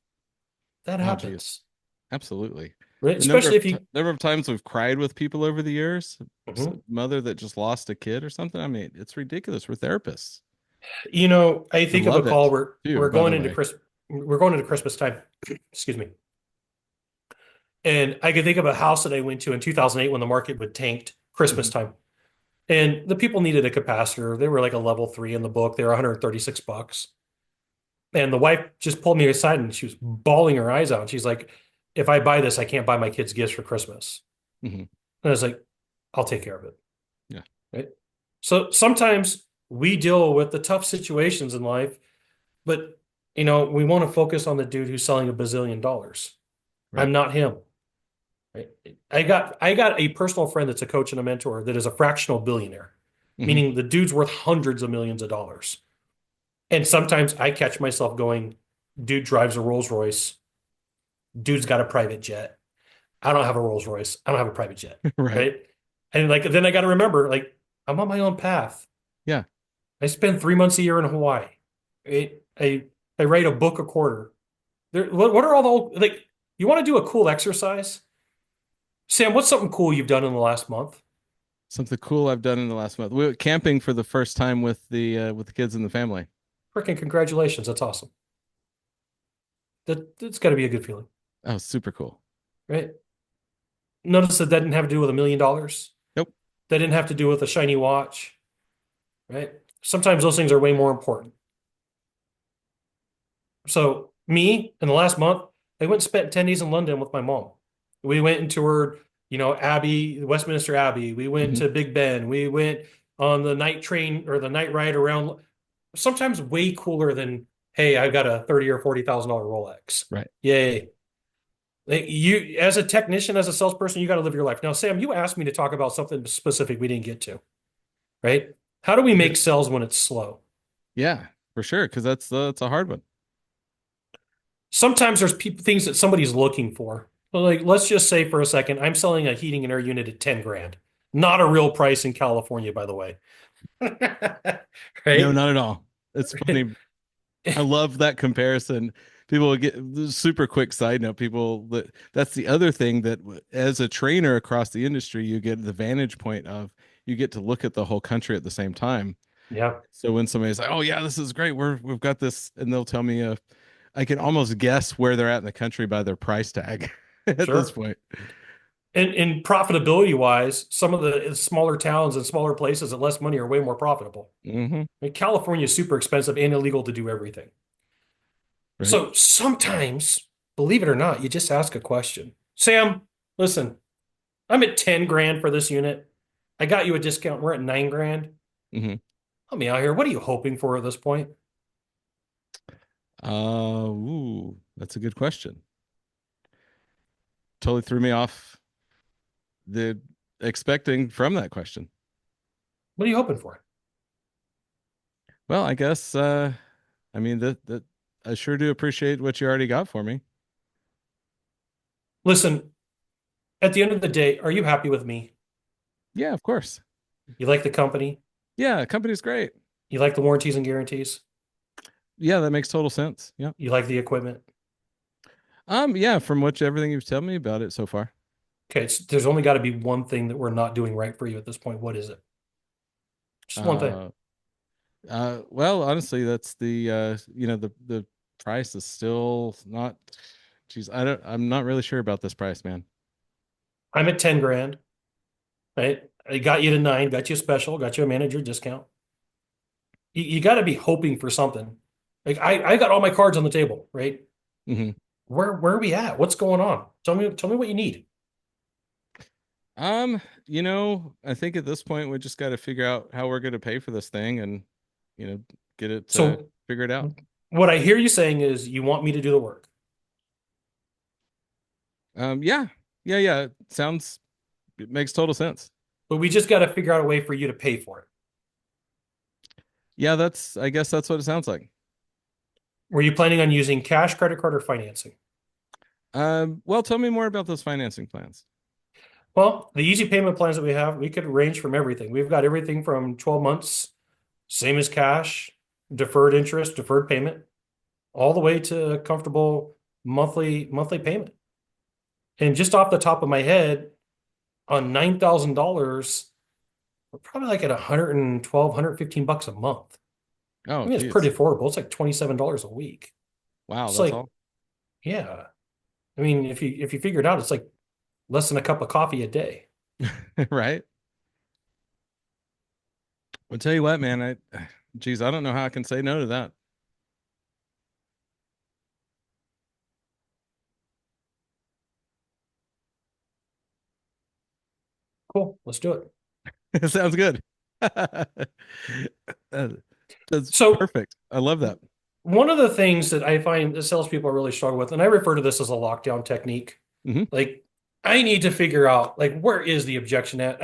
Speaker 2: That
Speaker 1: Oh, geez.
Speaker 2: happens,
Speaker 1: Absolutely.
Speaker 2: right?
Speaker 1: The number
Speaker 2: Especially
Speaker 1: of
Speaker 2: if you,
Speaker 1: number of times we've cried with people over the years,
Speaker 2: Mhm.
Speaker 1: mother that just lost a kid or something. I mean, it's ridiculous. We're therapists.
Speaker 2: I
Speaker 1: We
Speaker 2: think of a
Speaker 1: love
Speaker 2: call
Speaker 1: it
Speaker 2: where
Speaker 1: too, by the way.
Speaker 2: We're going into Christmas time. Excuse me. And I could think of a house that I went to in 2008 when the market would tanked Christmas
Speaker 1: Mhm.
Speaker 2: time. And the people needed a capacitor. They were like a level 3 in the book. They were $136. And the wife just pulled me aside and she was bawling her eyes out. And she's like, if I buy this, I can't buy my kids gifts for Christmas.
Speaker 1: Mhm.
Speaker 2: And I was like, I'll take care of it.
Speaker 1: Yeah.
Speaker 2: Right. So sometimes we deal with the tough situations in life, but we want to focus on the dude who's selling $1 billion.
Speaker 1: Right.
Speaker 2: I'm not him. Right. I got a personal friend that's a coach and a mentor that is a fractional billionaire,
Speaker 1: Mhm.
Speaker 2: meaning the dude's worth hundreds of millions of dollars. And sometimes I catch myself going, dude drives a Rolls Royce. Dude's got a private jet. I don't have a Rolls Royce. I don't have a private jet.
Speaker 1: Right.
Speaker 2: Right. And like, then I got to remember, like, I'm on my own path.
Speaker 1: Yeah.
Speaker 2: I spend 3 months a year in Hawaii. Right? I write a book a quarter. What are all the, like, you want to do a cool exercise? Sam, what's something cool you've done in the last month?
Speaker 1: Something cool I've done in the last month. We went camping for the first time with the kids and the family.
Speaker 2: Freaking congratulations. That's awesome. That's got to be a good feeling,
Speaker 1: Oh, super cool.
Speaker 2: right? Notice that didn't have to do with $1 million.
Speaker 1: Nope.
Speaker 2: That didn't have to do with a shiny watch, right? Sometimes those things are way more important. So me, in the last month, I went and spent 10 days in London with my mom. We went and toured, Abbey, Westminster Abbey. We went
Speaker 1: Mhm.
Speaker 2: to Big Ben. We went on the night train or the night ride around, sometimes way cooler than, hey, I got a 30 or $40,000 Rolex.
Speaker 1: Right.
Speaker 2: Yay. Like, you, as a technician, as a salesperson, you got to live your life. Now, Sam, you asked me to talk about something specific we didn't get to, right? How do we
Speaker 1: Yeah.
Speaker 2: make sales when it's slow?
Speaker 1: Yeah, for sure. Because that's a hard one.
Speaker 2: Sometimes there's things that somebody's looking for. Like, let's just say for a second, I'm selling a heating and air unit at 10 grand. Not a real price in California, by the way.
Speaker 1: No,
Speaker 2: Right?
Speaker 1: not at all. It's funny. I love that comparison. People get super quick side note. People that's the other thing that as a trainer across the industry, you get the vantage point of you get to look at the whole country at the same time.
Speaker 2: Yeah,
Speaker 1: So when somebody's like, "Oh yeah, this is great. We've got this," and they'll tell me, I can almost guess where they're at in the country by their price tag at this
Speaker 2: sure.
Speaker 1: point.
Speaker 2: And profitability wise, some of the smaller towns and smaller places at less money are way more profitable.
Speaker 1: Hmm.
Speaker 2: I mean, California is super expensive and illegal to do everything.
Speaker 1: Right.
Speaker 2: So sometimes, believe it or not, you just ask a question. Sam, listen, I'm at 10 grand for this unit. I got you a discount. We're at 9 grand.
Speaker 1: Hmm.
Speaker 2: Help me out here. What are you hoping for at this point?
Speaker 1: Ooh, that's a good question. Totally threw me off the expecting from that question.
Speaker 2: What are you hoping for?
Speaker 1: Well, I guess I mean that I sure do appreciate what you already got for me.
Speaker 2: Listen, at the end of the day, are you happy with me?
Speaker 1: Yeah, of course.
Speaker 2: You like the company?
Speaker 1: Yeah, company's great.
Speaker 2: You like the warranties and guarantees?
Speaker 1: Yeah, that makes total sense. Yeah.
Speaker 2: You like the equipment?
Speaker 1: Yeah, from what everything you've told me about it so far.
Speaker 2: Okay, there's only got to be one thing that we're not doing right for you at this point. What is it? Just one thing.
Speaker 1: Uh well, honestly, that's the the price is still not geez, I'm not really sure about this price, man.
Speaker 2: I'm at 10 grand, right? I got you to 9, got you a special, got you a manager discount. You got to be hoping for something. Like, I got all my cards on the table, right?
Speaker 1: Hmm.
Speaker 2: Where are we at? What's going on? Tell me what you need.
Speaker 1: I think at this point we just got to figure out how we're going to pay for this thing and you know, get it
Speaker 2: So
Speaker 1: figured out.
Speaker 2: what I hear you saying is you want me to do the work.
Speaker 1: Yeah. Yeah, yeah. It makes total sense.
Speaker 2: But we just got to figure out a way for you to pay for it.
Speaker 1: Yeah, I guess that's what it sounds like.
Speaker 2: Were you planning on using cash, credit card, or financing?
Speaker 1: Well, tell me more about those financing plans.
Speaker 2: Well, the easy payment plans that we have, we could range from everything. We've got everything from 12 months, same as cash, deferred interest, deferred payment, all the way to a comfortable monthly payment. And just off the top of my head, on $9,000, we're probably like at 112, $115 a month. I
Speaker 1: Oh,
Speaker 2: mean, it's pretty
Speaker 1: geez.
Speaker 2: affordable. It's like $27 a week.
Speaker 1: Wow,
Speaker 2: It's
Speaker 1: that's
Speaker 2: like,
Speaker 1: all.
Speaker 2: yeah. I mean, if you figure it out, it's like less than a cup of coffee a day.
Speaker 1: Right? I'll tell you what, man, geez, I don't know how I can say no to that.
Speaker 2: Cool, let's do it.
Speaker 1: It sounds good. Uh, That's
Speaker 2: So
Speaker 1: perfect. I love that.
Speaker 2: one of the things that I find the salespeople really struggle with, and I refer to this as a lockdown technique,
Speaker 1: Hmm.
Speaker 2: like I need to figure out like where is the objection at?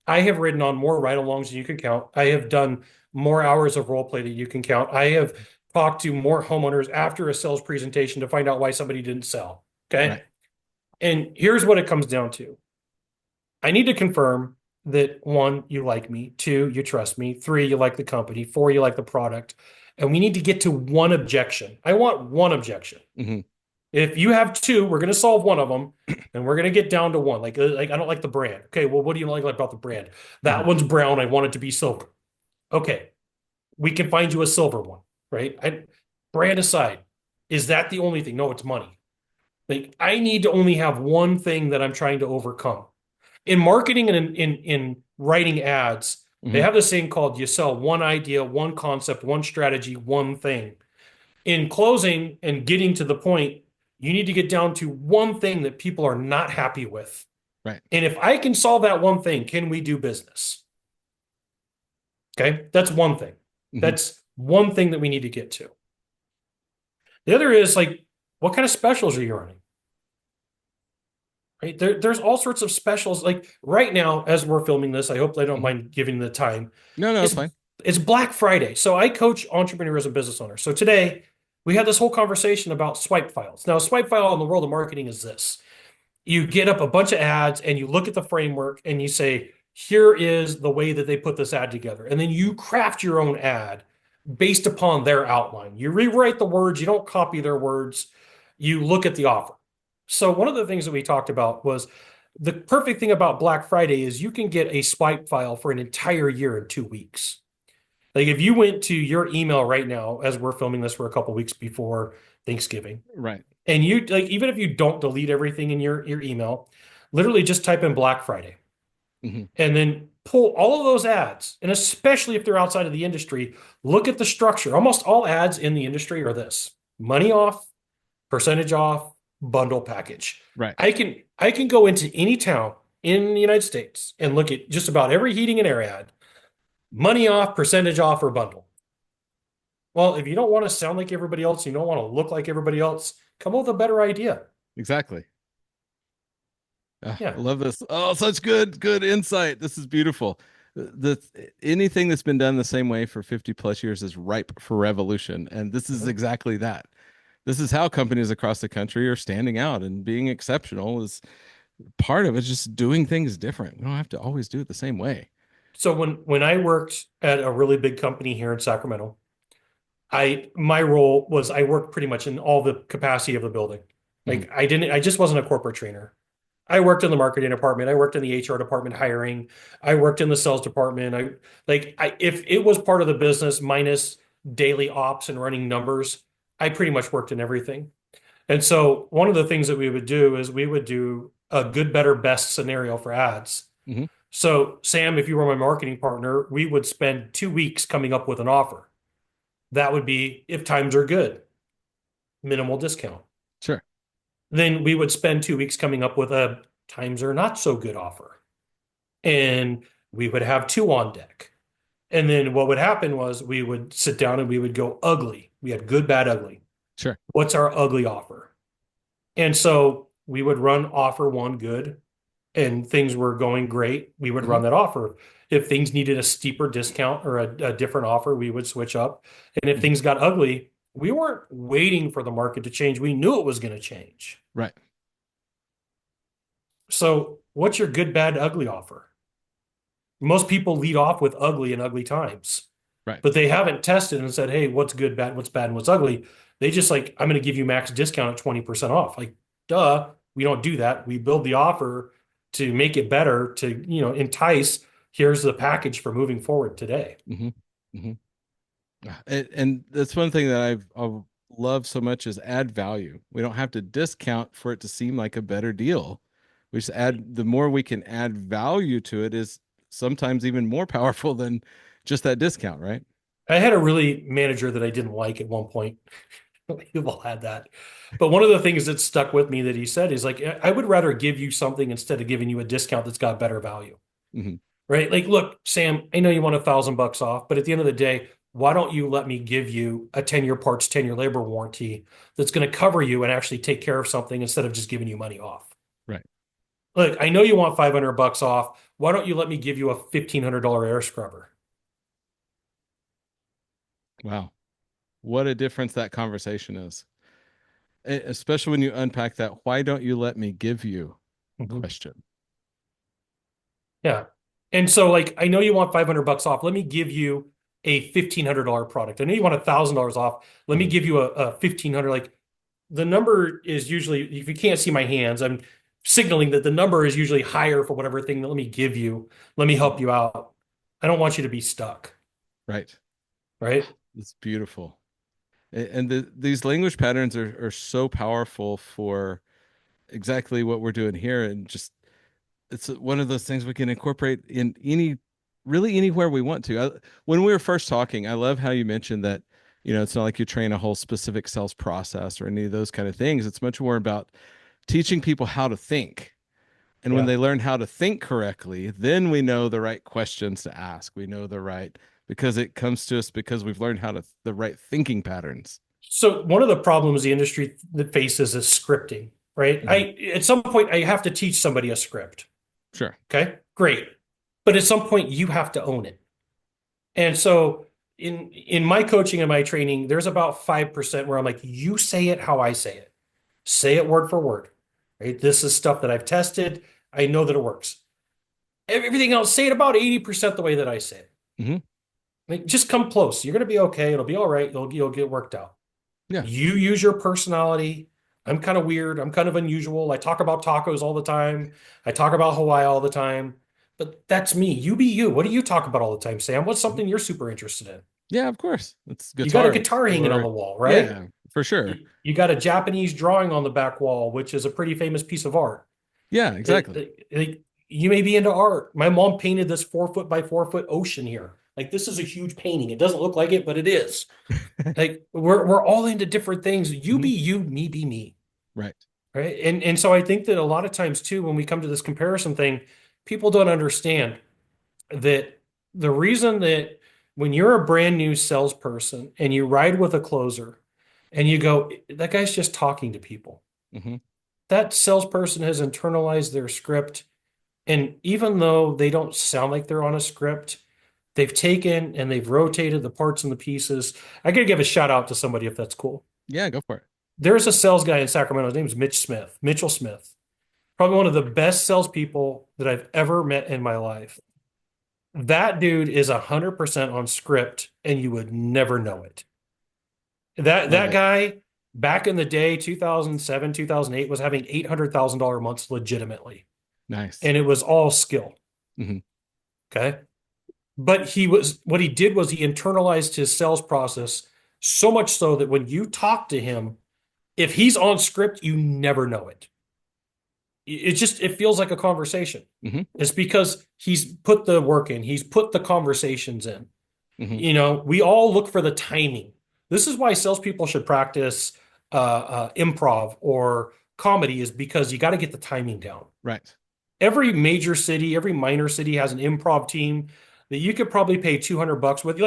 Speaker 2: I have ridden on more ride-alongs than you can count. I have done more hours of role play that you can count. I have talked to more homeowners after a sales presentation to find out why somebody didn't sell.
Speaker 1: Right.
Speaker 2: Okay. And here's what it comes down to. I need to confirm that one, you like me, two, you trust me, three, you like the company, four, you like the product. And we need to get to one objection. I want one objection.
Speaker 1: Hmm.
Speaker 2: If you have two, we're going to solve one of them and we're going to get down to one. Like I don't like the brand. Okay, well, what do you like about the brand?
Speaker 1: Hmm.
Speaker 2: That one's brown. I want it to be silver. Okay, we can find you a silver one, right? Brand aside, is that the only thing? No, it's money. Like I need to only have one thing that I'm trying to overcome. In marketing and in writing ads, they
Speaker 1: Hmm.
Speaker 2: have this thing called you sell one idea, one concept, one strategy, one thing. In closing and getting to the point, you need to get down to one thing that people are not happy with.
Speaker 1: Right.
Speaker 2: And if I can solve that one thing, can we do business? Okay. That's one thing.
Speaker 1: Hmm.
Speaker 2: That's one thing that we need to get to. The other is like, what kind of specials are you running? Right. There's all sorts of specials. Like right now, as we're filming this, I hope they don't
Speaker 1: Hmm.
Speaker 2: mind giving the time.
Speaker 1: No, no, it's
Speaker 2: It's
Speaker 1: fine.
Speaker 2: it's Black Friday. So I coach entrepreneurs and business owners. So today we had this whole conversation about swipe files. Now, a swipe file in the world of marketing is this. You get up a bunch of ads and you look at the framework and you say, here is the way that they put this ad together. And then you craft your own ad based upon their outline. You rewrite the words, you don't copy their words, you look at the offer. So one of the things that we talked about was the perfect thing about Black Friday is you can get a swipe file for an entire year in 2 weeks. Like if you went to your email right now, as we're filming this for a couple weeks before Thanksgiving,
Speaker 1: Right.
Speaker 2: and you like even if you don't delete everything in your email, literally just type in Black Friday
Speaker 1: Hmm.
Speaker 2: and then pull all of those ads. And especially if they're outside of the industry, look at the structure. Almost all ads in the industry are this: money off, percentage off, bundle package.
Speaker 1: Right.
Speaker 2: I can go into any town in the United States and look at just about every heating and air ad, money off, percentage off, or bundle. Well, if you don't want to sound like everybody else, you don't want to look like everybody else, come up with a better idea.
Speaker 1: Exactly. I
Speaker 2: Yeah.
Speaker 1: love this. Oh, such good insight. This is beautiful. Anything that's been done the same way for 50 plus years is ripe for revolution. And this is
Speaker 2: Mhm.
Speaker 1: exactly that. This is how companies across the country are standing out and being exceptional is part of it, just doing things different. We don't have to always do it the same way.
Speaker 2: So when I worked at a really big company here in Sacramento, I my role was I worked pretty much in all the capacity of the building.
Speaker 1: Mhm.
Speaker 2: Like I just wasn't a corporate trainer. I worked in the marketing department. I worked in the HR department hiring. I worked in the sales department. If it was part of the business minus daily ops and running numbers, I pretty much worked in everything. And so one of the things that we would do is we would do a good, better, best scenario for ads.
Speaker 1: Mhm.
Speaker 2: So Sam, if you were my marketing partner, we would spend 2 weeks coming up with an offer. That would be if times are good, minimal discount.
Speaker 1: Sure.
Speaker 2: Then we would spend 2 weeks coming up with a times are not so good offer. And we would have two on deck. And then what would happen was we would sit down and we would go ugly. We had good, bad, ugly.
Speaker 1: Sure.
Speaker 2: What's our ugly offer? And so we would run offer one good and things were going great. We would
Speaker 1: Mhm.
Speaker 2: run that offer. If things needed a steeper discount or a different offer, we would switch up. And if
Speaker 1: Mhm.
Speaker 2: things got ugly, we weren't waiting for the market to change. We knew it was going to change.
Speaker 1: Right.
Speaker 2: So what's your good, bad, ugly offer? Most people lead off with ugly and ugly times,
Speaker 1: Right.
Speaker 2: but they haven't tested and said, hey, what's good, bad, what's bad, and what's ugly. They just like, I'm going to give you max discount at 20% off. Like, duh, we don't do that. We build the offer to make it better, to, entice. Here's the package for moving forward today.
Speaker 1: Mm-hmm. Mm-hmm. And that's one thing that I've loved so much is add value. We don't have to discount for it to seem like a better deal. We just the more we can add value to it is sometimes even more powerful than just that discount, right?
Speaker 2: I had a really manager that I didn't like at one point. We've all had that. But one of the things that stuck with me that he said is like, I would rather give you something instead of giving you a discount that's got better value.
Speaker 1: Mm-hmm.
Speaker 2: Right? Like, look, Sam, I know you want $1,000 off, but at the end of the day, why don't you let me give you a 10-year parts, 10-year labor warranty that's going to cover you and actually take care of something instead of just giving you money off?
Speaker 1: Right.
Speaker 2: Look, I know you want $500 off. Why don't you let me give you a $1,500 air scrubber?
Speaker 1: Wow. What a difference that conversation is. Especially when you unpack that, why don't you let me give you question?
Speaker 2: Yeah. And so like, I know you want $500 off. Let me give you a $1,500 product. I know you want $1,000 off. Let me give you a 1,500. Like the number is usually, if you can't see my hands, I'm signaling that the number is usually higher for whatever thing that let me give you. Let me help you out. I don't want you to be stuck.
Speaker 1: Right.
Speaker 2: Right.
Speaker 1: It's beautiful. And these language patterns are so powerful for exactly what we're doing here. And just, it's one of those things we can incorporate in really anywhere we want to. When we were first talking, I love how you mentioned that, it's not like you train a whole specific sales process or any of those kind of things. It's much more about teaching people how to think. And when they learn how to think correctly, then we know the right questions to ask. We know because it comes to us because we've learned the right thinking patterns.
Speaker 2: So one of the problems the industry that faces is scripting, right?
Speaker 1: Mm-hmm.
Speaker 2: At some point I have to teach somebody a script.
Speaker 1: Sure.
Speaker 2: Okay, great. But at some point you have to own it. And so in my coaching and my training, there's about 5% where I'm like, you say it how I say it. Say it word for word. Right? This is stuff that I've tested. I know that it works. Everything else, say it about 80% the way that I say it.
Speaker 1: Mm-hmm.
Speaker 2: Like, just come close. You're going to be okay. It'll be all right. You'll get worked out.
Speaker 1: Yeah.
Speaker 2: You use your personality. I'm kind of weird. I'm kind of unusual. I talk about tacos all the time. I talk about Hawaii all the time. But that's me. You be you. What do you talk about all the time, Sam? What's something you're super interested in?
Speaker 1: Yeah, of course. It's
Speaker 2: You got a
Speaker 1: guitar
Speaker 2: guitar hanging on
Speaker 1: or
Speaker 2: the wall, right?
Speaker 1: yeah, for sure.
Speaker 2: You got a Japanese drawing on the back wall, which is a pretty famous piece of art.
Speaker 1: Yeah, exactly.
Speaker 2: You may be into art. My mom painted this 4 foot by 4 foot ocean here. Like, this is a huge painting. It doesn't look like it, but it is. Like, we're all into different things. You be you, me be me.
Speaker 1: Right.
Speaker 2: Right. And so I think that a lot of times too, when we come to this comparison thing, people don't understand that the reason that when you're a brand new salesperson and you ride with a closer and you go, that guy's just talking to people.
Speaker 1: Mm-hmm.
Speaker 2: That salesperson has internalized their script. And even though they don't sound like they're on a script, they've taken and they've rotated the parts and the pieces. I got to give a shout out to somebody if that's cool.
Speaker 1: Yeah, go for it.
Speaker 2: There's a sales guy in Sacramento. His name is Mitchell Smith. Probably one of the best salespeople that I've ever met in my life. That dude is 100% on script, and you would never know it. That guy back in the day, 2007, 2008, was having $800,000 months legitimately.
Speaker 1: Nice.
Speaker 2: And it was all skill.
Speaker 1: Mm-hmm.
Speaker 2: Okay. But what he did was he internalized his sales process so much so that when you talk to him, if he's on script, you never know it. It feels like a conversation.
Speaker 1: Mm-hmm.
Speaker 2: It's because he's put the work in. He's put the conversations in.
Speaker 1: Mm-hmm.
Speaker 2: We all look for the timing. This is why salespeople should practice improv or comedy, is because you got to get the timing down.
Speaker 1: Right.
Speaker 2: Every major city, every minor city has an improv team that you could probably pay $200 with.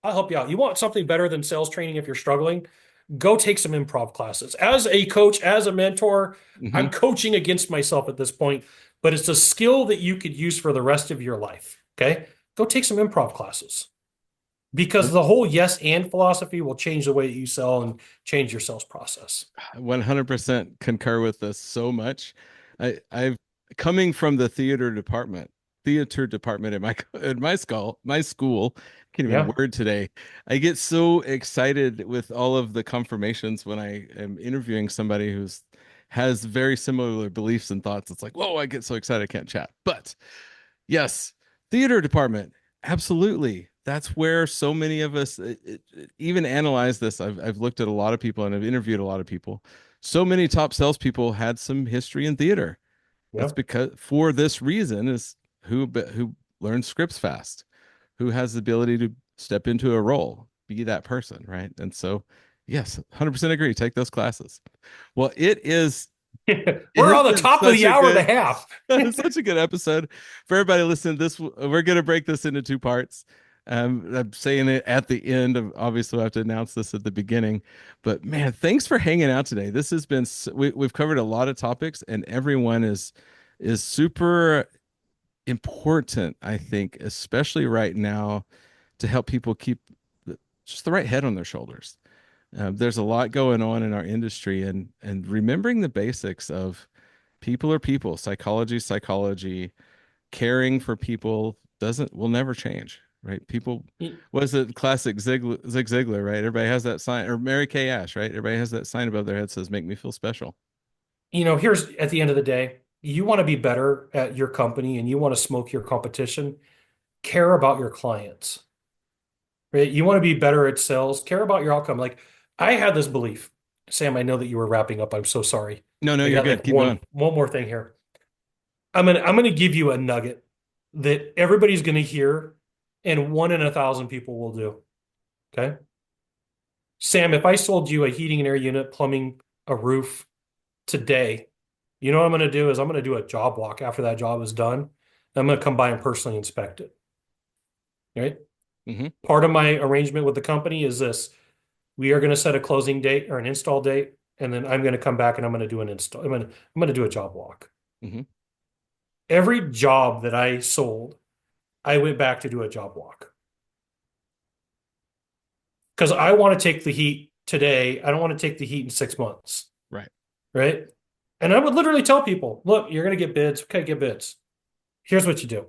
Speaker 2: I'll help you out. You want something better than sales training if you're struggling? Go take some improv classes. As a coach, as a mentor,
Speaker 1: Mm-hmm.
Speaker 2: I'm coaching against myself at this point, but it's a skill that you could use for the rest of your life. Okay? Go take some improv classes. because the whole yes and philosophy will change the way that you sell and change your sales process.
Speaker 1: 100% concur with this so much. I've coming from the theater department in my school. Can't even
Speaker 2: Yeah.
Speaker 1: word today. I get so excited with all of the confirmations when I am interviewing somebody who's has very similar beliefs and thoughts. It's like, whoa, I get so excited I can't chat. But yes, theater department, absolutely. That's where so many of us even analyze this. I've looked at a lot of people and I've interviewed a lot of people. So many top salespeople had some history in theater. It's
Speaker 2: Yeah.
Speaker 1: because for this reason is who learns scripts fast, who has the ability to step into a role, be that person, right? And so, yes, 100% agree. Take those classes. Well, it
Speaker 2: We're
Speaker 1: has
Speaker 2: on the
Speaker 1: been
Speaker 2: top of
Speaker 1: such
Speaker 2: the
Speaker 1: a
Speaker 2: hour and a
Speaker 1: good
Speaker 2: half.
Speaker 1: such a good episode for everybody listening. This we're going to break this into two parts. I'm saying it at the end of obviously I have to announce this at the beginning, but man, thanks for hanging out today. This has been we've covered a lot of topics and everyone is super important, I think, especially right now to help people keep just the right head on their shoulders. There's a lot going on in our industry and remembering the basics of people are people, psychology, caring for people doesn't will never change, right? People was it classic Zig Ziglar, right? Everybody has that sign, or Mary Kay Ash, right? Everybody has that sign above their head that says make me feel special.
Speaker 2: Here's at the end of the day, you want to be better at your company and you want to smoke your competition, care about your clients, right? You want to be better at sales, care about your outcome. Like I had this belief, Sam, I know that you were wrapping up. I'm so sorry.
Speaker 1: No,
Speaker 2: I
Speaker 1: you're
Speaker 2: got
Speaker 1: good.
Speaker 2: like
Speaker 1: Keep going.
Speaker 2: one more thing here. I'm gonna give you a nugget that everybody's gonna hear and 1 in 1,000 people will do. Okay. Sam, if I sold you a heating and air unit, plumbing, a roof today, you know what I'm going to do is I'm going to do a job walk after that job is done. I'm going to come by and personally inspect it. Right.
Speaker 1: Hmm.
Speaker 2: Part of my arrangement with the company is this. We are going to set a closing date or an install date, and then I'm going to come back and I'm going to do an install. I'm going to do a job walk.
Speaker 1: Hmm.
Speaker 2: Every job that I sold, I went back to do a job walk because I want to take the heat today. I don't want to take the heat in 6 months.
Speaker 1: Right.
Speaker 2: Right. And I would literally tell people, look, you're going to get bids. Okay, get bids. Here's what you do.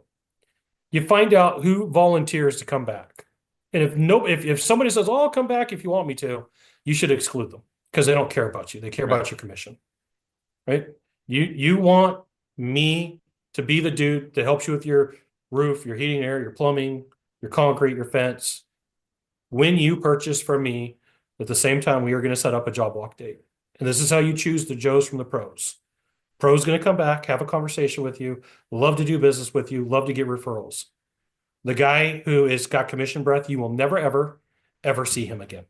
Speaker 2: You find out who volunteers to come back. And if somebody says, "Oh, I'll come back if you want me to," you should exclude them because they don't care about you. They care
Speaker 1: Right.
Speaker 2: about your commission. Right? You want me to be the dude that helps you with your roof, your heating and air, your plumbing, your concrete, your fence. When you purchase from me, at the same time, we are going to set up a job walk date. And this is how you choose the Joes from the pros. Pro's going to come back, have a conversation with you, love to do business with you, love to get referrals. The guy who has got commission breath, you will never, ever, ever see him again.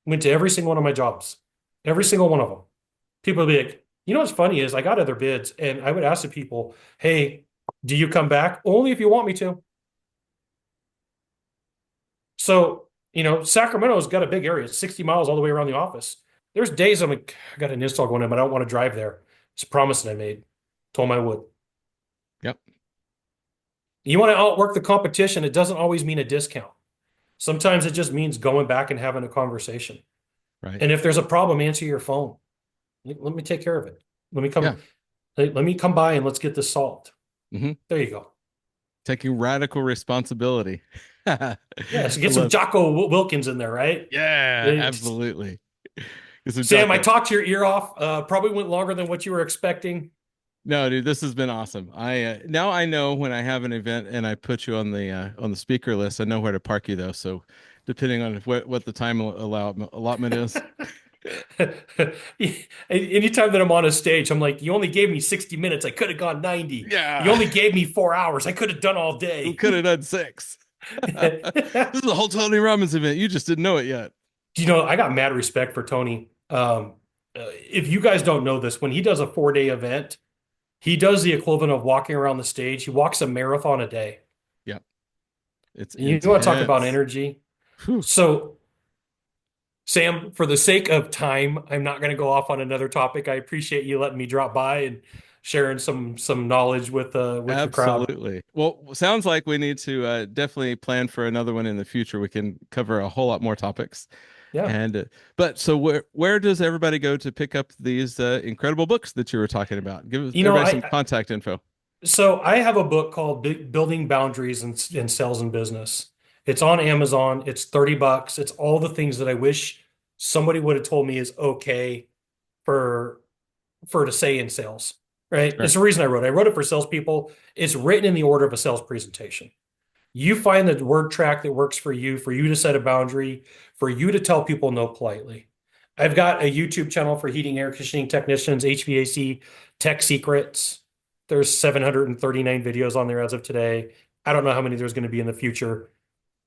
Speaker 2: Went to every single one of my jobs, every single one of them. People would be like, you know what's funny is I got other bids and I would ask the people, hey, do you come back? Only if you want me to. So, Sacramento's got a big area, 60 miles all the way around the office. There's days I'm like, I got an install going in, but I don't want to drive there. It's a promise that I made. Told him I would.
Speaker 1: Yep.
Speaker 2: You want to outwork the competition, it doesn't always mean a discount. Sometimes it just means going back and having a conversation.
Speaker 1: Right.
Speaker 2: And if there's a problem, answer your phone. Let me take care of it. Let me come.
Speaker 1: Yeah.
Speaker 2: Let me come by and let's get this solved.
Speaker 1: Hmm.
Speaker 2: There you go.
Speaker 1: Taking radical responsibility.
Speaker 2: Yeah, so get some Jocko Wilkins in there, right?
Speaker 1: Yeah, absolutely.
Speaker 2: Sam, I talked your ear off. Probably went longer than what you were expecting.
Speaker 1: No, dude, this has been awesome. I now I know when I have an event and I put you on the speaker list, I know where to park you though. So depending on what the time allotment is.
Speaker 2: Anytime that I'm on a stage, I'm like, you only gave me 60 minutes. I could have gone 90.
Speaker 1: Yeah.
Speaker 2: You only gave me 4 hours. I could have done all day.
Speaker 1: We could have done 6. This is a whole Tony Robbins event. You just didn't know it yet.
Speaker 2: I got mad respect for Tony. If you guys don't know this, when he does a 4-day event, he does the equivalent of walking around the stage. He walks a marathon a day.
Speaker 1: Yep. It's
Speaker 2: You want to talk about energy?
Speaker 1: Whew.
Speaker 2: So, Sam, for the sake of time, I'm not going to go off on another topic. I appreciate you letting me drop by and sharing some knowledge with your crowd.
Speaker 1: Absolutely. Well, sounds like we need to definitely plan for another one in the future. We can cover a whole lot more topics.
Speaker 2: Yeah.
Speaker 1: And but so where does everybody go to pick up these incredible books that you were talking about? Give
Speaker 2: You know,
Speaker 1: everybody some contact info.
Speaker 2: so I have a book called Building Boundaries in Sales and Business. It's on Amazon. It's $30. It's all the things that I wish somebody would have told me is okay for to say in sales, right?
Speaker 1: Right.
Speaker 2: It's the reason I wrote it. I wrote it for salespeople. It's written in the order of a sales presentation. You find the word track that works for you to set a boundary, for you to tell people no politely. I've got a YouTube channel for heating, air conditioning technicians, HVAC tech secrets. There's 739 videos on there as of today. I don't know how many there's going to be in the future,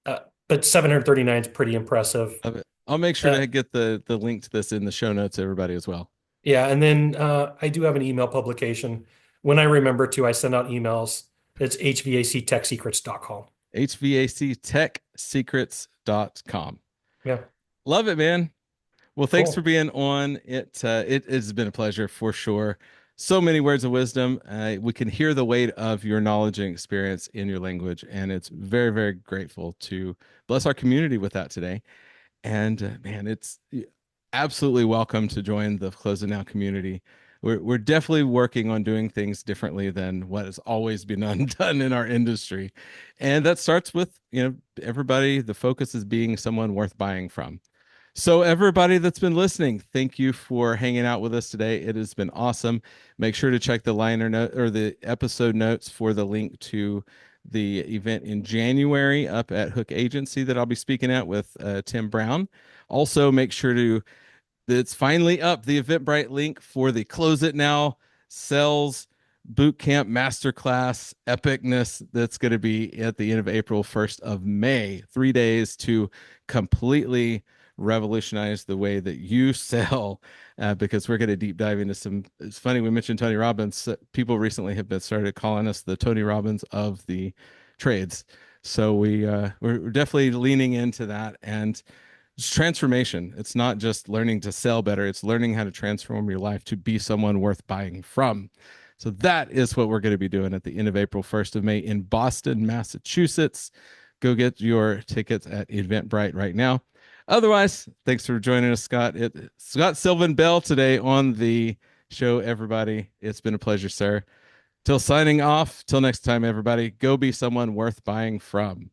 Speaker 2: but 739 is pretty impressive.
Speaker 1: Love it. I'll make sure
Speaker 2: Uh,
Speaker 1: to get the link to this in the show notes, everybody, as well.
Speaker 2: yeah, and then I do have an email publication. When I remember to, I send out emails. It's hvactechsecrets.com.
Speaker 1: hvactechsecrets.com.
Speaker 2: Yeah,
Speaker 1: Love it, man. Well, thanks for
Speaker 2: cool.
Speaker 1: being on. It has been a pleasure for sure. So many words of wisdom. We can hear the weight of your knowledge and experience in your language, and it's very, very grateful to bless our community with that today. And man, it's absolutely welcome to join the Close It Now community. We're definitely working on doing things differently than what has always been done in our industry, and that starts with everybody. The focus is being someone worth buying from. So everybody that's been listening, thank you for hanging out with us today. It has been awesome. Make sure to check the liner note or the episode notes for the link to the event in January up at Hook Agency that I'll be speaking at with Tim Brown. Also, make sure to it's finally up, the Eventbrite link for the Close It Now Sales Bootcamp Masterclass epicness that's going to be at the end of April, 1st of May. 3 days to completely revolutionize the way that you sell, because we're going to deep dive into some. It's funny we mentioned Tony Robbins. People recently have been started calling us the Tony Robbins of the trades. So we're definitely leaning into that, and it's transformation. It's not just learning to sell better, it's learning how to transform your life to be someone worth buying from. So that is what we're going to be doing at the end of April, 1st of May in Boston, Massachusetts. Go get your tickets at Eventbrite right now. Otherwise, thanks for joining us, Scott. Scott Sylvan Bell today on the show, everybody. It's been a pleasure, sir. Till signing off, till next time, everybody, go be someone worth buying from.